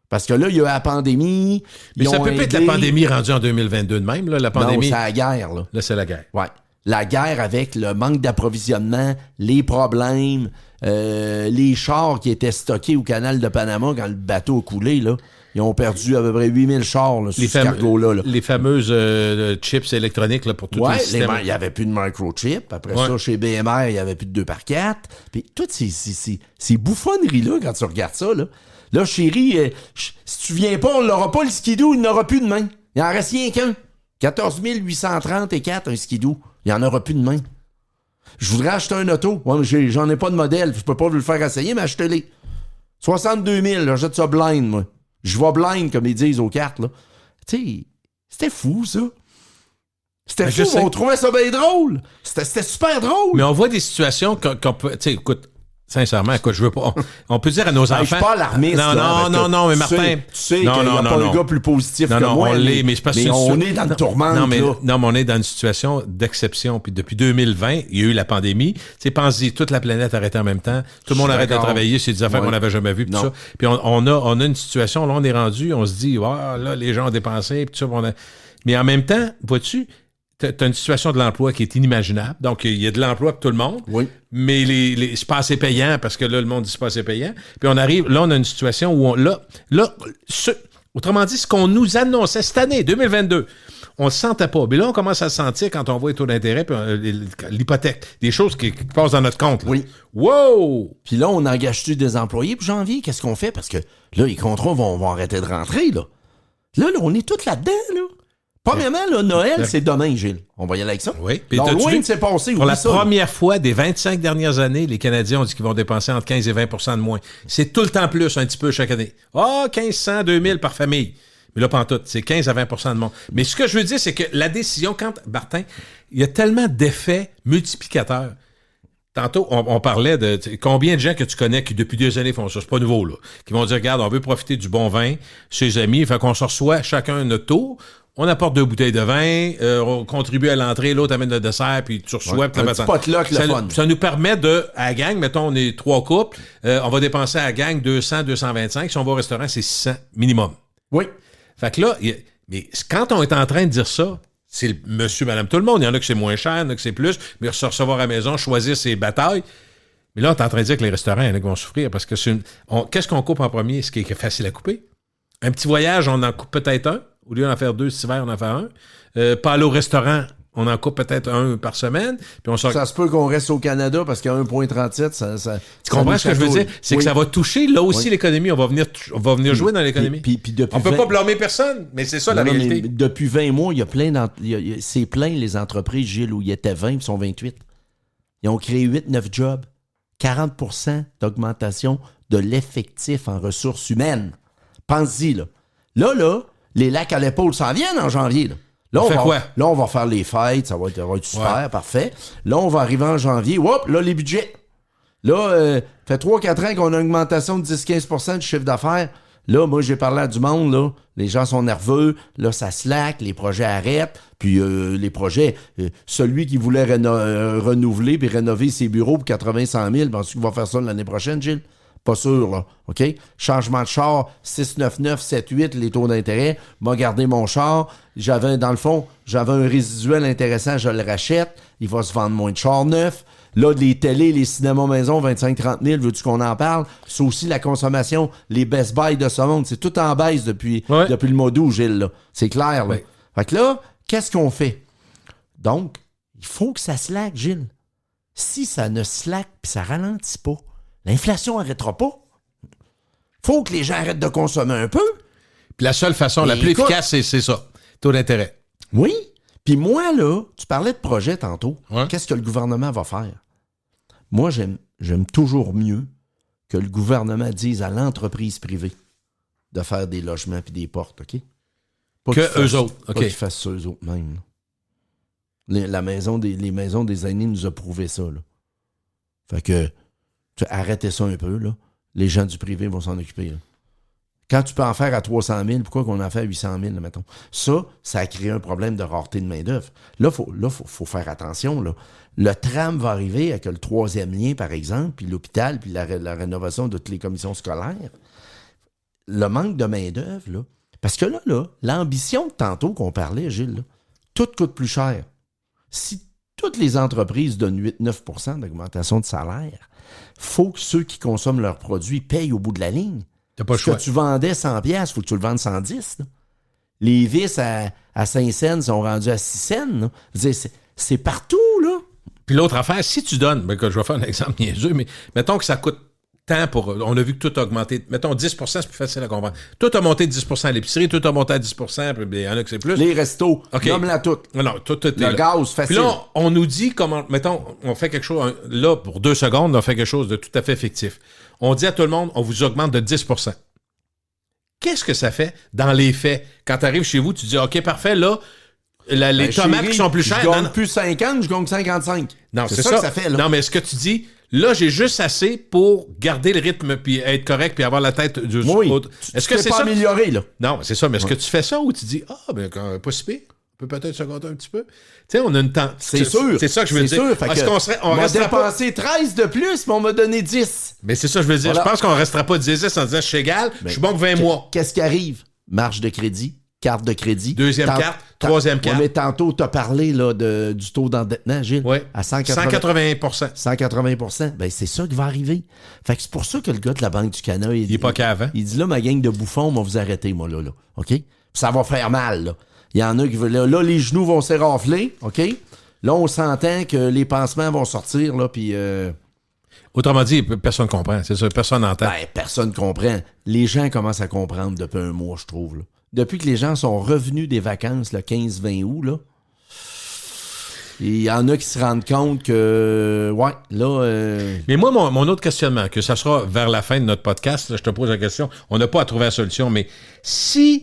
Parce que là, il y a la pandémie. Mais ça peut pas être la pandémie rendue en 2022 de même, là, la pandémie. Non, c'est la guerre, là. Là, c'est la guerre. Ouais. La guerre avec le manque d'approvisionnement, les problèmes, les chars qui étaient stockés au canal de Panama quand le bateau a coulé, là. Ils ont perdu à peu près 8000 chars là, sur ce cargo-là. Là. Les fameuses chips électroniques là, pour tous les systèmes. Il n'y avait plus de microchip. Après ça, chez BMR, il n'y avait plus de 2x4. Puis toutes ces bouffonneries-là, quand tu regardes ça, là chérie, si tu viens pas, on l'aura pas le skidoo, il n'aura plus de main. Il en reste rien qu'un. 14 834, un skidoo. Il n'y en aura plus de main. Je voudrais acheter un auto. Ouais, mais j'en ai pas de modèle. Je peux pas vous le faire essayer, mais achetez-les. 62 000, là, jette ça blind, moi. Je vais blind, comme ils disent aux cartes, là. Tu sais, c'était fou, ça. C'était fou, on trouvait ça bien drôle. C'était super drôle. Mais on voit des situations qu'on peut... Tu sais, écoute, sincèrement, écoute, je veux pas... On peut dire à nos enfants... Je suis pas alarmiste. Non, mais Martin... Tu sais qu'il n'y a pas un gars plus positif que moi. On l'est, mais c'est parce que... on est dans le tourment, non, mais on est dans une situation d'exception. Puis depuis 2020, il y a eu la pandémie. Tu sais, pense-y, toute la planète arrêtait en même temps. Tout le monde arrête de travailler. C'est des affaires qu'on n'avait jamais vues. Puis ça. Puis on a une situation, là, on est rendu, on se dit, là, les gens ont dépensé. Puis tout ça, mais en même temps, vois-tu... T'as une situation de l'emploi qui est inimaginable. Donc, il y a de l'emploi pour tout le monde. Oui. Mais c'est pas assez payant parce que là, le monde dit c'est pas assez payant. Puis on arrive, là, on a une situation où autrement dit, ce qu'on nous annonçait cette année, 2022, on le sentait pas. Mais là, on commence à le sentir quand on voit les taux d'intérêt puis l'hypothèque. Des choses qui passent dans notre compte. Là. Oui. Wow! Puis là, on engage-tu des employés pour janvier? Qu'est-ce qu'on fait? Parce que là, les contrats vont arrêter de rentrer, là. Là, on est tous là-dedans, là. Premièrement, là, Noël, c'est demain, Gilles. On va y aller avec ça. Oui. Puis loin de s'est passé. Pour la première fois des 25 dernières années, les Canadiens ont dit qu'ils vont dépenser entre 15 et 20 % de moins. C'est tout le temps plus, un petit peu chaque année. 1500, 2000 par famille. Mais là, pas en tout. C'est 15 à 20 % de moins. Mais ce que je veux dire, c'est que la décision, Martin, il y a tellement d'effets multiplicateurs. Tantôt, on parlait de combien de gens que tu connais qui, depuis 2 années, font ça. C'est pas nouveau, là. Qui vont dire, regarde, on veut profiter du bon vin, ses amis, fait qu'on se reçoit chacun notre tour. On apporte 2 bouteilles de vin, on contribue à l'entrée, l'autre amène le dessert, puis tu reçois. Un petit potluck, le fun. Ça nous permet à la gang, mettons, on est 3 couples, on va dépenser à la gang 200, 225. Si on va au restaurant, c'est 600 minimum. Oui. Fait que là, mais quand on est en train de dire ça, c'est le monsieur, madame, tout le monde. Il y en a que c'est moins cher, il y en a que c'est plus, mais se recevoir à la maison, choisir ses batailles. Mais là, on est en train de dire que les restaurants, il y en a qui vont souffrir parce que qu'est-ce qu'on coupe en premier? Ce qui est facile à couper. Un petit voyage, on en coupe peut-être un. Au lieu d'en faire 2 cet hiver, on en fait un. Pas aller au restaurant, on en coupe peut-être un par semaine. Puis ça se peut qu'on reste au Canada parce qu'à 1,37, ça tu comprends ce que je veux dire? C'est que ça va toucher là aussi l'économie. On va venir jouer dans l'économie. On peut pas blâmer personne, mais c'est ça la réalité. Depuis 20 mois, il y a plein c'est plein les entreprises, Gilles, où il y était 20 puis sont 28. Ils ont créé 8-9 jobs. 40 % d'augmentation de l'effectif en ressources humaines. Pense-y, là. Là, les lacs à l'épaule s'en viennent en janvier. Là, on va faire les fêtes, ça va être super, parfait. Là, on va arriver en janvier. Hop, là, les budgets. Là, fait 3-4 ans qu'on a une augmentation de 10-15 % du chiffre d'affaires. Là, moi, j'ai parlé à du monde, là. Les gens sont nerveux. Là, ça slack, les projets arrêtent. Puis les projets, celui qui voulait renouveler puis rénover ses bureaux pour 80-100 000, penses-tu qu'il va faire ça l'année prochaine, Gilles? Pas sûr, là. OK? Changement de char, 6,99, 7,8, les taux d'intérêt. M'a gardé mon char. Dans le fond, j'avais un résiduel intéressant, je le rachète. Il va se vendre moins de chars neufs. Là, les télés, les cinémas maison, 25-30 000, veux-tu qu'on en parle? C'est aussi la consommation, les Best Buy de ce monde. C'est tout en baisse depuis le mois d'août, Gilles, là. C'est clair, là. Fait que là, qu'est-ce qu'on fait? Donc, il faut que ça slack, Gilles. Si ça ne slack puis ça ralentit pas, l'inflation n'arrêtera pas. Faut que les gens arrêtent de consommer un peu. Puis la seule façon, la plus efficace, c'est ça. Taux d'intérêt. Oui. Puis moi, là, tu parlais de projet tantôt. Ouais. Qu'est-ce que le gouvernement va faire? Moi, j'aime toujours mieux que le gouvernement dise à l'entreprise privée de faire des logements puis des portes, OK? Pas que eux autres. OK. Pas qu'ils fassent ça eux autres mêmes. Les maisons des aînés nous a prouvé ça, là. Fait que arrêtez ça un peu, là. Les gens du privé vont s'en occuper, là. Quand tu peux en faire à 300 000, pourquoi qu'on en fait à 800 000, là, mettons? Ça a créé un problème de rareté de main-d'œuvre. Là, faut faire attention, là. Le tram va arriver avec le 3e lien, par exemple, puis l'hôpital, puis la rénovation de toutes les commissions scolaires. Le manque de main-d'œuvre, là. Parce que là, l'ambition de tantôt qu'on parlait, Gilles, là, tout coûte plus cher. Si toutes les entreprises donnent 8-9 % d'augmentation de salaire, faut que ceux qui consomment leurs produits payent au bout de la ligne. T'as pas le choix. Ce que tu vendais 100$, faut que tu le vendes 110. Là. Les vis à 5 cents sont rendus à 6 cents. Là. Je veux dire, c'est partout, là. Puis l'autre affaire, si tu donnes, je vais faire un exemple niaiseux, mais mettons que ça coûte tant pour... On a vu que tout a augmenté. Mettons 10 %, c'est plus facile à comprendre. Tout a monté de 10 % à l'épicerie, tout a monté à 10 %, puis il y en a que c'est plus. Les restos, nomme-la toute. Non, tout est le gaz, facile. Puis là, on nous dit comment... Mettons, on fait quelque chose... Là, pour 2 secondes, on fait quelque chose de tout à fait fictif. On dit à tout le monde, on vous augmente de 10 %. Qu'est-ce que ça fait dans les faits? Quand tu arrives chez vous, tu dis, OK, parfait, là... les tomates chérie, qui sont plus chères... Je gagne plus 50, je gagne 55. Non, c'est ça que ça fait, là. Non, mais est-ce que tu dis, là, j'ai juste assez pour garder le rythme, puis être correct, puis avoir la tête du... Oui, est-ce que c'est pas ça? amélioré, là. Non, c'est ça, mais est-ce que tu fais ça ou tu dis, pas si pire, on peut peut-être se compter un petit peu? Tu sais, on a une temps... C'est sûr. C'est ça que je veux dire. Est-ce qu'on serait... On m'a dépensé 13 de plus, mais on m'a donné 10. Mais c'est ça que je veux dire. Voilà. Je pense qu'on restera pas 10 en disant, je suis égal, je suis bon que 20 mois. Qu'est-ce qui arrive? Marge de crédit, carte de crédit. Deuxième carte, troisième carte. Mais tantôt, tu as parlé là, du taux d'endettement, Gilles. Oui. À 180 %. Ben, c'est ça qui va arriver. Fait que c'est pour ça que le gars de la Banque du Canada, il est pas qu'avant. Il dit là, ma gang de bouffons, on va vous arrêter, moi, là. OK? Puis ça va faire mal, là. Il y en a qui veulent. Là, les genoux vont s'érafler, OK? Là, on s'entend que les pansements vont sortir, là, puis. Autrement dit, personne ne comprend. C'est ça, personne n'entend. Ben, personne comprend. Les gens commencent à comprendre depuis un mois, je trouve, là. Depuis que les gens sont revenus des vacances le 15-20 août, là, il y en a qui se rendent compte que, ouais, là... Mais moi, mon autre questionnement, que ça sera vers la fin de notre podcast, là, je te pose la question, on n'a pas à trouver la solution, mais si,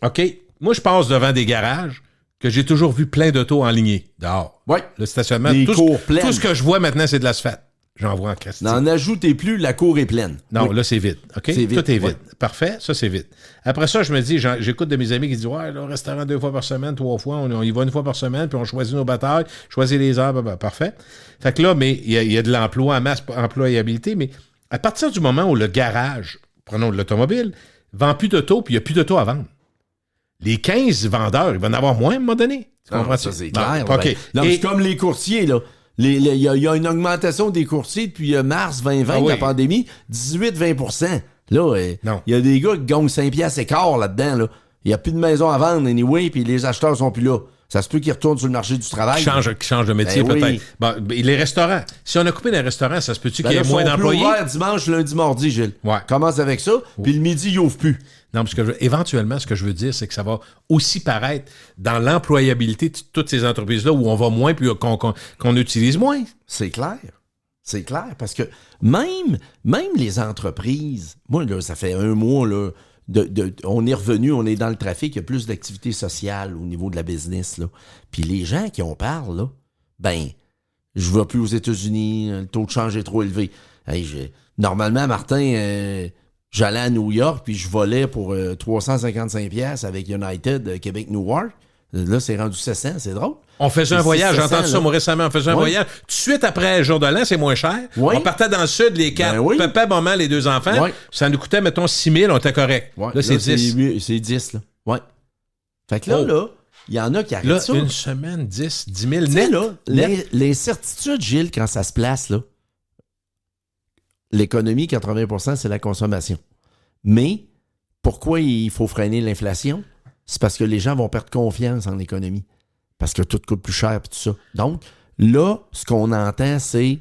OK, moi, je passe devant des garages que j'ai toujours vu plein d'autos en lignée, dehors. Ouais. Le stationnement, Les cours pleines. tout ce que je vois maintenant, c'est de l'asphalte. J'en vois en Christie. N'en ajoutez plus, la cour est pleine. Non, oui. là, c'est vide. OK? C'est vide, Tout est vide. ouais. Parfait. Ça, c'est vide. Après ça, je me dis, j'écoute de mes amis qui disent, ouais, là, restaurant 2 fois par semaine, 3 fois, on y va 1 fois par semaine, puis on choisit nos batailles, choisit les heures, parfait. Fait que là, mais il y a de l'emploi en masse, employabilité, mais à partir du moment où le garage, prenons de l'automobile, vend plus d'auto, puis il n'y a plus d'auto à vendre, les 15 vendeurs, ils vont en avoir moins à un moment donné. Tu comprends ça? C'est Bon, clair. OK. Ben. Non, c'est comme les courtiers, là. Il y a une augmentation des courtiers depuis mars 2020, la pandémie, 18-20 %. Là, il y a des gars qui gagnent 5 piastres et quart là-dedans. Là. Il n'y a plus de maison à vendre, anyway, puis les acheteurs sont plus là. Ça se peut qu'ils retournent sur le marché du travail. Qui change de métier, Ben peut-être. oui. Bon, les restaurants. Si on a coupé les restaurants, ça se peut-tu qu'il y ait là, moins sont d'employés? Plus ouverts dimanche, lundi, mardi, Gilles. Ouais. Commence avec ça, puis le midi, il ouvre plus. Non, parce que éventuellement, ce que je veux dire, c'est que ça va aussi paraître dans l'employabilité de toutes ces entreprises-là où on va moins puis qu'on utilise moins. C'est clair. C'est clair. Parce que même les entreprises, moi, là, ça fait un mois, là, on est revenu, on est dans le trafic, il y a plus d'activité sociale au niveau de la business, là. Puis les gens qui en parlent, là, ben, je ne vais plus aux États-Unis, le taux de change est trop élevé. Hey, normalement, Martin... j'allais à New York, puis je volais pour 355$ avec United Québec-Newark. Là, c'est rendu 700, c'est drôle. On faisait un voyage, j'ai entendu ça moi récemment, on faisait un Oui. voyage. Tout de suite après jour de l'an, c'est moins cher. Oui. On partait dans le sud, les 4, Ben oui. papa, maman, les 2 enfants. Oui. Ça nous coûtait, mettons, 6 000, on était correct. Ouais. Là, c'est 10. C'est 10, là. Ouais. Fait que là, il y en a qui arrêtent Là, ça. une semaine, 10 000 Tu sais, net. là, l'incertitude, Gilles, quand ça se place, là, l'économie, 80%, c'est la consommation. Mais pourquoi il faut freiner l'inflation? C'est parce que les gens vont perdre confiance en l'économie. Parce que tout coûte plus cher et tout ça. Donc, là, ce qu'on entend, c'est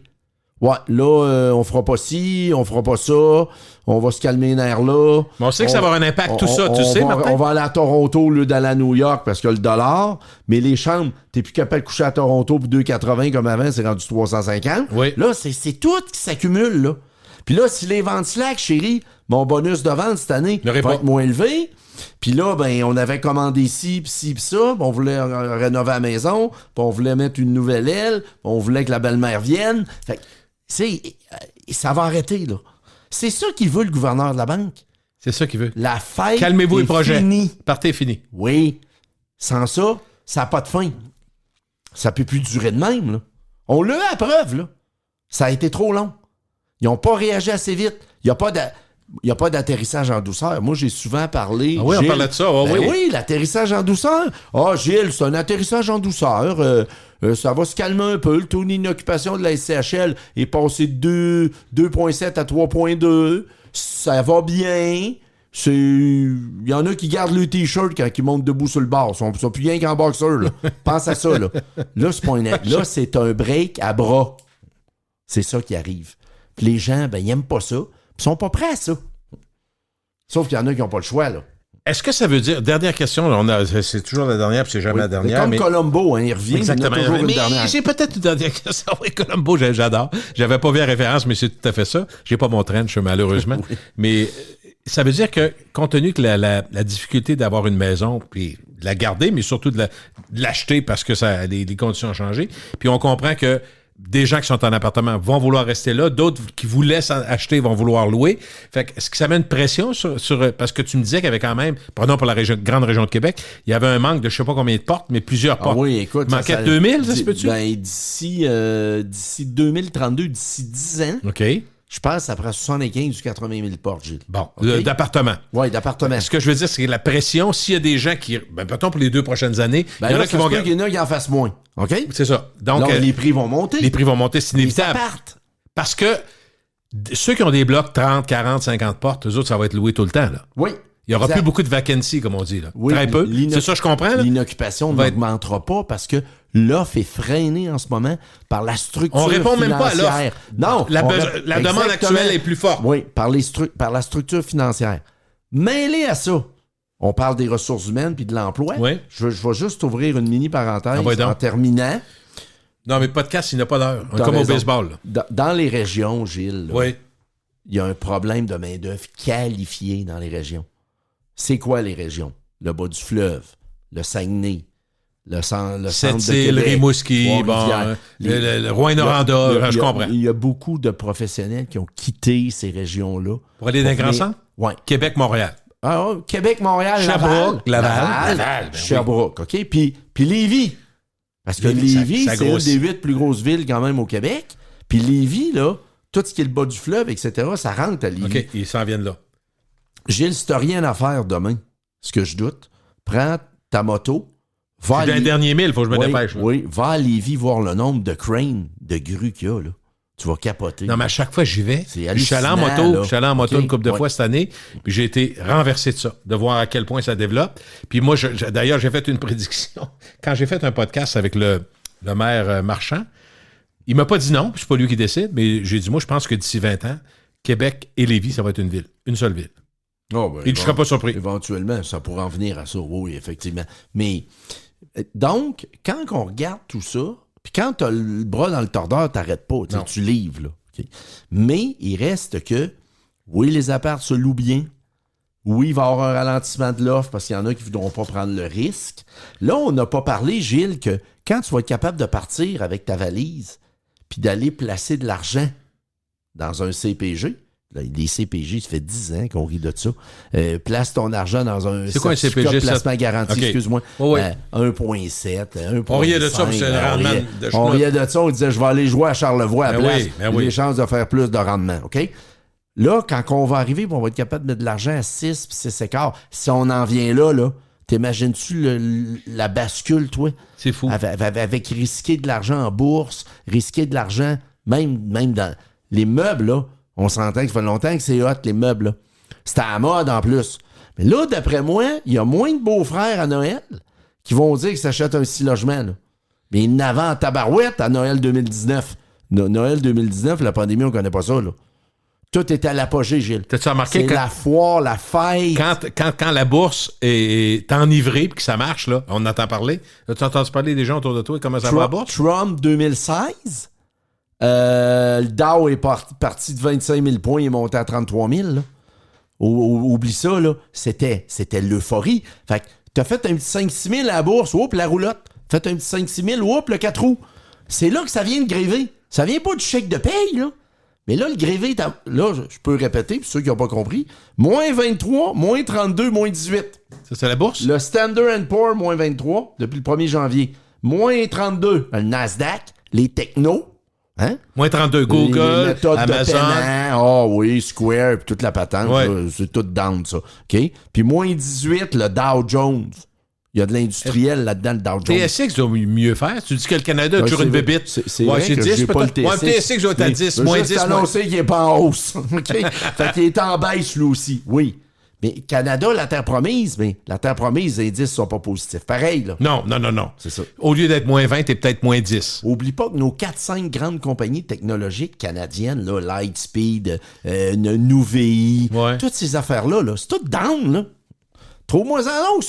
ouais, là, on fera pas ci, on fera pas ça, on va se calmer les nerfs là. Mais on sait que ça va avoir un impact, tout ça, tu sais, Martin? On va aller à Toronto au lieu d'aller à New York parce que le dollar, mais les chambres, t'es plus capable de coucher à Toronto pour 2,80 comme avant, c'est rendu 350. Oui. Là, c'est tout qui s'accumule, là. Puis là, si les ventes slack, chérie, mon bonus de vente cette année va être moins élevé. Puis là, ben, on avait commandé ci, pis ça. On voulait rénover la maison. Puis on voulait mettre une nouvelle aile. Puis on voulait que la belle-mère vienne. Fait que, ça va arrêter, là. C'est ça qu'il veut, le gouverneur de la banque. C'est ça qu'il veut. La fête Calmez-vous est les projets. finie. Partez fini. Oui. Sans ça, ça n'a pas de fin. Ça peut plus durer de même, là. On l'a à preuve, là. Ça a été trop long. Ils n'ont pas réagi assez vite. Il n'y a pas d'atterrissage en douceur. Moi, j'ai souvent parlé... Ah oui, Gilles, on parlait de ça. Oh, ben oui. oui, l'atterrissage en douceur. Ah, Gilles, c'est un atterrissage en douceur. Ça va se calmer un peu. Le taux d'inoccupation de la SCHL est passé de 2,7 à 3,2. Ça va bien. Il y en a qui gardent le T-shirt quand ils montent debout sur le bar. Ils sont plus rien qu'en boxeur, là. Pense à ça, là. Là, c'est un break à bras. C'est ça qui arrive. Puis les gens, ben, ils aiment pas ça. Ils sont pas prêts à ça. Sauf qu'il y en a qui n'ont pas le choix, là. Est-ce que ça veut dire... Dernière question, là, c'est toujours la dernière, puis c'est jamais la dernière. Comme Colombo, hein, il revient. Exactement. Il y en a toujours Mais une dernière. j'ai peut-être une dernière question. Oui, Colombo, j'adore. J'avais pas vu la référence, mais c'est tout à fait ça. J'ai pas mon trench, malheureusement. Oui. Mais ça veut dire que, compte tenu que la difficulté d'avoir une maison, puis de la garder, mais surtout de l'acheter parce que les conditions ont changé, puis on comprend que des gens qui sont en appartement vont vouloir rester là, d'autres qui voulaient acheter vont vouloir louer. Fait que, est-ce que ça met une pression sur parce que tu me disais qu'il y avait quand même, pardon pour la grande région de Québec, il y avait un manque de je sais pas combien de portes, mais plusieurs portes. Oui, écoute. Il manquait 2000, ça se peut-tu? Ben, d'ici 2032, d'ici 10 ans, OK. je pense que ça prend 75 ou 80 000 portes, Gilles. Bon, OK? d'appartements. Oui, d'appartements. Ce que je veux dire, c'est que la pression, s'il y a des gens qui, ben, mettons pour les 2 prochaines années, Ben il y en là, a qui vont qu'il y en a qui en fassent moins. OK? C'est ça. Donc, les prix vont monter. les prix vont monter, c'est Les inévitable. appartes. Parce que ceux qui ont des blocs 30, 40, 50 portes, eux autres, ça va être loué tout le temps, là. Oui. Il n'y aura Exact. plus beaucoup de vacancy, comme on dit, là. Oui, Très peu. C'est ça, je comprends, là. L'inoccupation Va être- n'augmentera pas parce que l'offre est freinée en ce moment par la structure On répond même pas à l'offre. financière. Non. La demande Exactement. actuelle est plus forte. Oui, par la structure financière. Mêlé à ça, on parle des ressources humaines puis de l'emploi. Oui. Je vais juste ouvrir une mini-parenthèse Ah, ouais, donc. en terminant. Non, mais podcast, il n'a pas d'heure. T'as Comme raison. au baseball, là. Dans les régions, Gilles, là, Oui. il y a un problème de main-d'œuvre qualifiée dans les régions. C'est quoi les régions? Le bas du fleuve, le Saguenay, le centre de Sept-Îles, Québec, Rimouski, Trois-Rivières. le Rouyn-Noranda, je comprends. Il y a beaucoup de professionnels qui ont quitté ces régions-là. Pour aller dans un grand centre? Oui. Québec, Montréal. Québec, Montréal, Sherbrooke, Laval, ben oui. Sherbrooke, OK? Puis Lévis. Parce que Lévis, Lévis, ça c'est une grossit. des 8 plus grosses villes quand même au Québec. Puis Lévis, là, tout ce qui est le bas du fleuve, etc., ça rentre à Lévis. OK, ils s'en viennent là. Gilles, si t'as rien à faire demain, ce que je doute, prends ta moto, va Je suis dans les derniers 1000, il faut que je me oui, dépêche. là. oui, va à Lévis voir le nombre de cranes, de grues qu'il y a, là. Tu vas capoter. Non, mais à chaque fois que j'y vais, C'est je suis allé en hallucinant, moto, là. je suis allé en moto OK, une couple de ouais. fois cette année, puis j'ai été renversé de ça, de voir à quel point ça développe. Puis moi, d'ailleurs, j'ai fait une prédiction. Quand j'ai fait un podcast avec le maire Marchand, il m'a pas dit non, puis c'est pas lui qui décide, mais j'ai dit, moi, je pense que d'ici 20 ans, Québec et Lévis, ça va être une ville, une seule ville. Oh, ben, Et je ne serais pas surpris. Éventuellement, ça pourrait en venir à ça, oui, effectivement. Mais, donc, quand on regarde tout ça, puis quand tu as le bras dans le tordeur, t'arrêtes pas, Non. tu livres, là. OK? Mais il reste que, oui, les apparts se louent bien. Oui, il va y avoir un ralentissement de l'offre parce qu'il y en a qui ne voudront pas prendre le risque. Là, on n'a pas parlé, Gilles, que quand tu vas être capable de partir avec ta valise puis d'aller placer de l'argent dans un CPG, là, les CPG, ça fait 10 ans qu'on rit de ça. Place ton argent dans un C'est quoi un certificat CPG, de placement ça? garanti, OK. excuse-moi. Oui, oui. 1,7, 1,5. On riait de ça, puis c'est le rendement de On chemin. riait de ça, on disait, je vais aller jouer à Charlevoix à la Ben place. oui, ben oui. J'ai des chances de faire plus de rendement, OK? Là, quand on va arriver, on va être capable de mettre de l'argent à 6 puis 6,25. Si on en vient là, t'imagines-tu la bascule, toi? C'est fou. Avec risquer de l'argent en bourse, risquer de l'argent, même dans les meubles, là. On s'entend que ça fait longtemps que c'est hot, les meubles, là. C'est à la mode, en plus. Mais là, d'après moi, il y a moins de beaux-frères à Noël qui vont dire qu'ils s'achètent un 6 logements, là. Mais il y en avait en tabarouette à Noël 2019. Noël 2019, la pandémie, on connaît pas ça, là. Tout est à l'apogée, Gilles. T'as-tu remarqué C'est que la foire, la fête. quand la bourse est enivrée et que ça marche, là, on entend parler. As-tu entendu parler des gens autour de toi et comment ça va la bourse? Trump 2016, le Dow est parti de 25 000 points, il est monté à 33 000. Là. Oublie ça, là. C'était l'euphorie. Fait que t'as fait un petit 5-6 000 à la bourse, oups, la roulotte. Fait un petit 5-6 000, oups, le 4 roues. C'est là que ça vient de gréver. Ça vient pas du chèque de paye, là. Mais là, le grévé, là, je peux répéter, pour ceux qui n'ont pas compris, moins 23, moins 32, moins 18. Ça, c'est la bourse? Le Standard & Poor's, moins 23, depuis le 1er janvier. Moins 32, le Nasdaq, les technos. Hein? Moins 32, Google, les méthodes Amazon. Ah oui, Square, puis toute la patente, Ouais. là, c'est tout down, ça. OK? Puis moins 18, le Dow Jones. Il y a de l'industriel là-dedans, le Dow Jones. TSX doit mieux faire. Tu dis que le Canada a toujours une vrai. bébite. C'est vrai que j'ai pas le TSX. Ouais, TSX doit être à 10, moins 10. Juste annoncer qu'il n'est pas en hausse. OK? Fait qu'il est en baisse, lui aussi. Oui. Mais Canada, la terre promise, mais la terre promise, les indices sont pas positifs. Pareil, là. Non. C'est ça. Au lieu d'être moins 20, t'es peut-être moins 10. Oublie pas que nos 4-5 grandes compagnies technologiques canadiennes, là, Lightspeed, Nuvei, Ouais. toutes ces affaires-là, là, c'est tout down, là. Trouve-moi ça, non,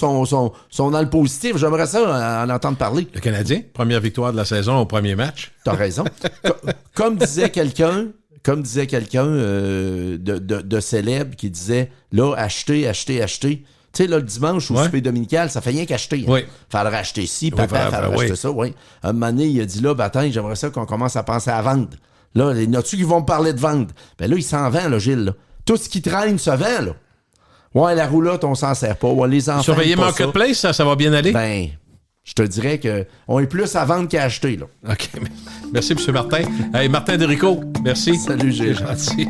sont dans le positif. J'aimerais ça en entendre parler. Le Canadien, première victoire de la saison au premier match. T'as raison. Comme disait quelqu'un de célèbre qui disait, là, acheter. Tu sais, là, le dimanche, au Ouais. souper dominical, ça fait rien qu'acheter. Hein. Oui. Faudrait acheter ci, papa, faudrait oui. acheter ça, oui. Un moment donné, il a dit, là, ben, attends, j'aimerais ça qu'on commence à penser à vendre. Là, les notes qui vont me parler de vendre. Ben là, il s'en vend, là, Gilles, là. Tout ce qui traîne se vend, là. Ouais, la roulotte, on s'en sert pas. Ouais, les enfants. Surveiller aiment pas Marketplace, ça va bien aller? Ben, je te dirais qu'on est plus à vendre qu'à acheter, là. OK. Merci, M. Martin. Hey, Martin Derico, merci. Salut, Gilles. C'est gentil.